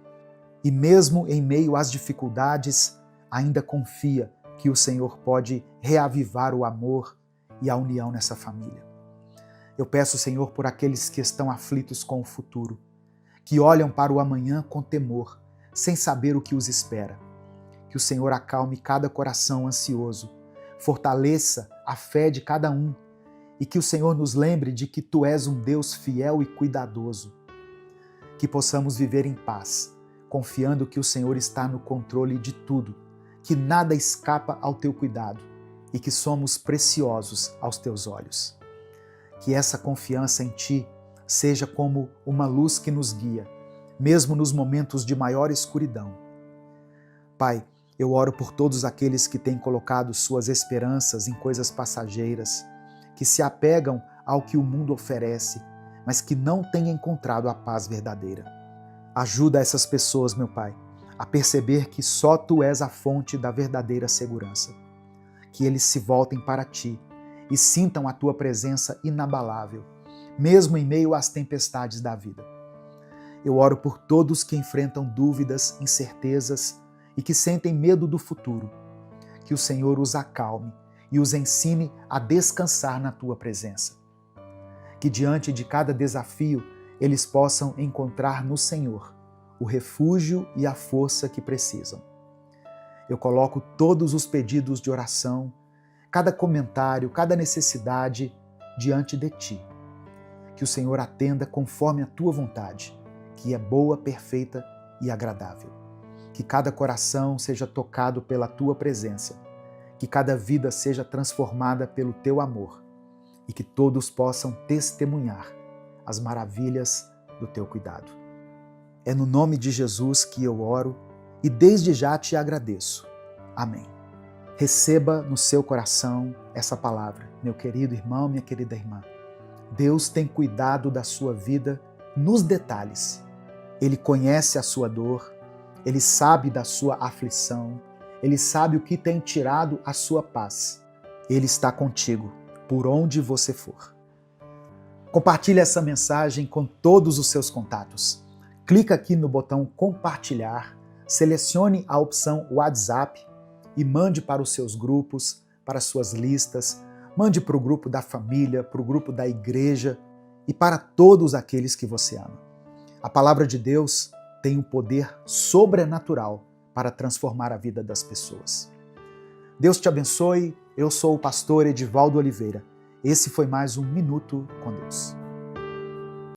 e mesmo em meio às dificuldades ainda confia que o Senhor pode reavivar o amor e a união nessa família. Eu peço, Senhor, por aqueles que estão aflitos com o futuro, que olham para o amanhã com temor, sem saber o que os espera. Que o Senhor acalme cada coração ansioso, fortaleça a fé de cada um e que o Senhor nos lembre de que Tu és um Deus fiel e cuidadoso. Que possamos viver em paz, confiando que o Senhor está no controle de tudo, que nada escapa ao Teu cuidado e que somos preciosos aos Teus olhos. Que essa confiança em Ti seja como uma luz que nos guia, mesmo nos momentos de maior escuridão. Pai, eu oro por todos aqueles que têm colocado suas esperanças em coisas passageiras, que se apegam ao que o mundo oferece, mas que não têm encontrado a paz verdadeira. Ajuda essas pessoas, meu Pai, a perceber que só Tu és a fonte da verdadeira segurança. Que eles se voltem para Ti e sintam a Tua presença inabalável, mesmo em meio às tempestades da vida. Eu oro por todos que enfrentam dúvidas, incertezas e que sentem medo do futuro. Que o Senhor os acalme e os ensine a descansar na Tua presença. Que diante de cada desafio eles possam encontrar no Senhor o refúgio e a força que precisam. Eu coloco todos os pedidos de oração, cada comentário, cada necessidade diante de Ti. Que o Senhor atenda conforme a Tua vontade, que é boa, perfeita e agradável. Que cada coração seja tocado pela Tua presença, que cada vida seja transformada pelo Teu amor e que todos possam testemunhar as maravilhas do Teu cuidado. É no nome de Jesus que eu oro e desde já Te agradeço. Amém. Receba no seu coração essa palavra, meu querido irmão, minha querida irmã. Deus tem cuidado da sua vida nos detalhes. Ele conhece a sua dor, Ele sabe da sua aflição, Ele sabe o que tem tirado a sua paz. Ele está contigo, por onde você for. Compartilhe essa mensagem com todos os seus contatos. Clica aqui no botão compartilhar, selecione a opção WhatsApp e mande para os seus grupos, para as suas listas, mande para o grupo da família, para o grupo da igreja e para todos aqueles que você ama. A palavra de Deus tem um poder sobrenatural para transformar a vida das pessoas. Deus te abençoe. Eu sou o pastor Edivaldo Oliveira. Esse foi mais um Minuto com Deus.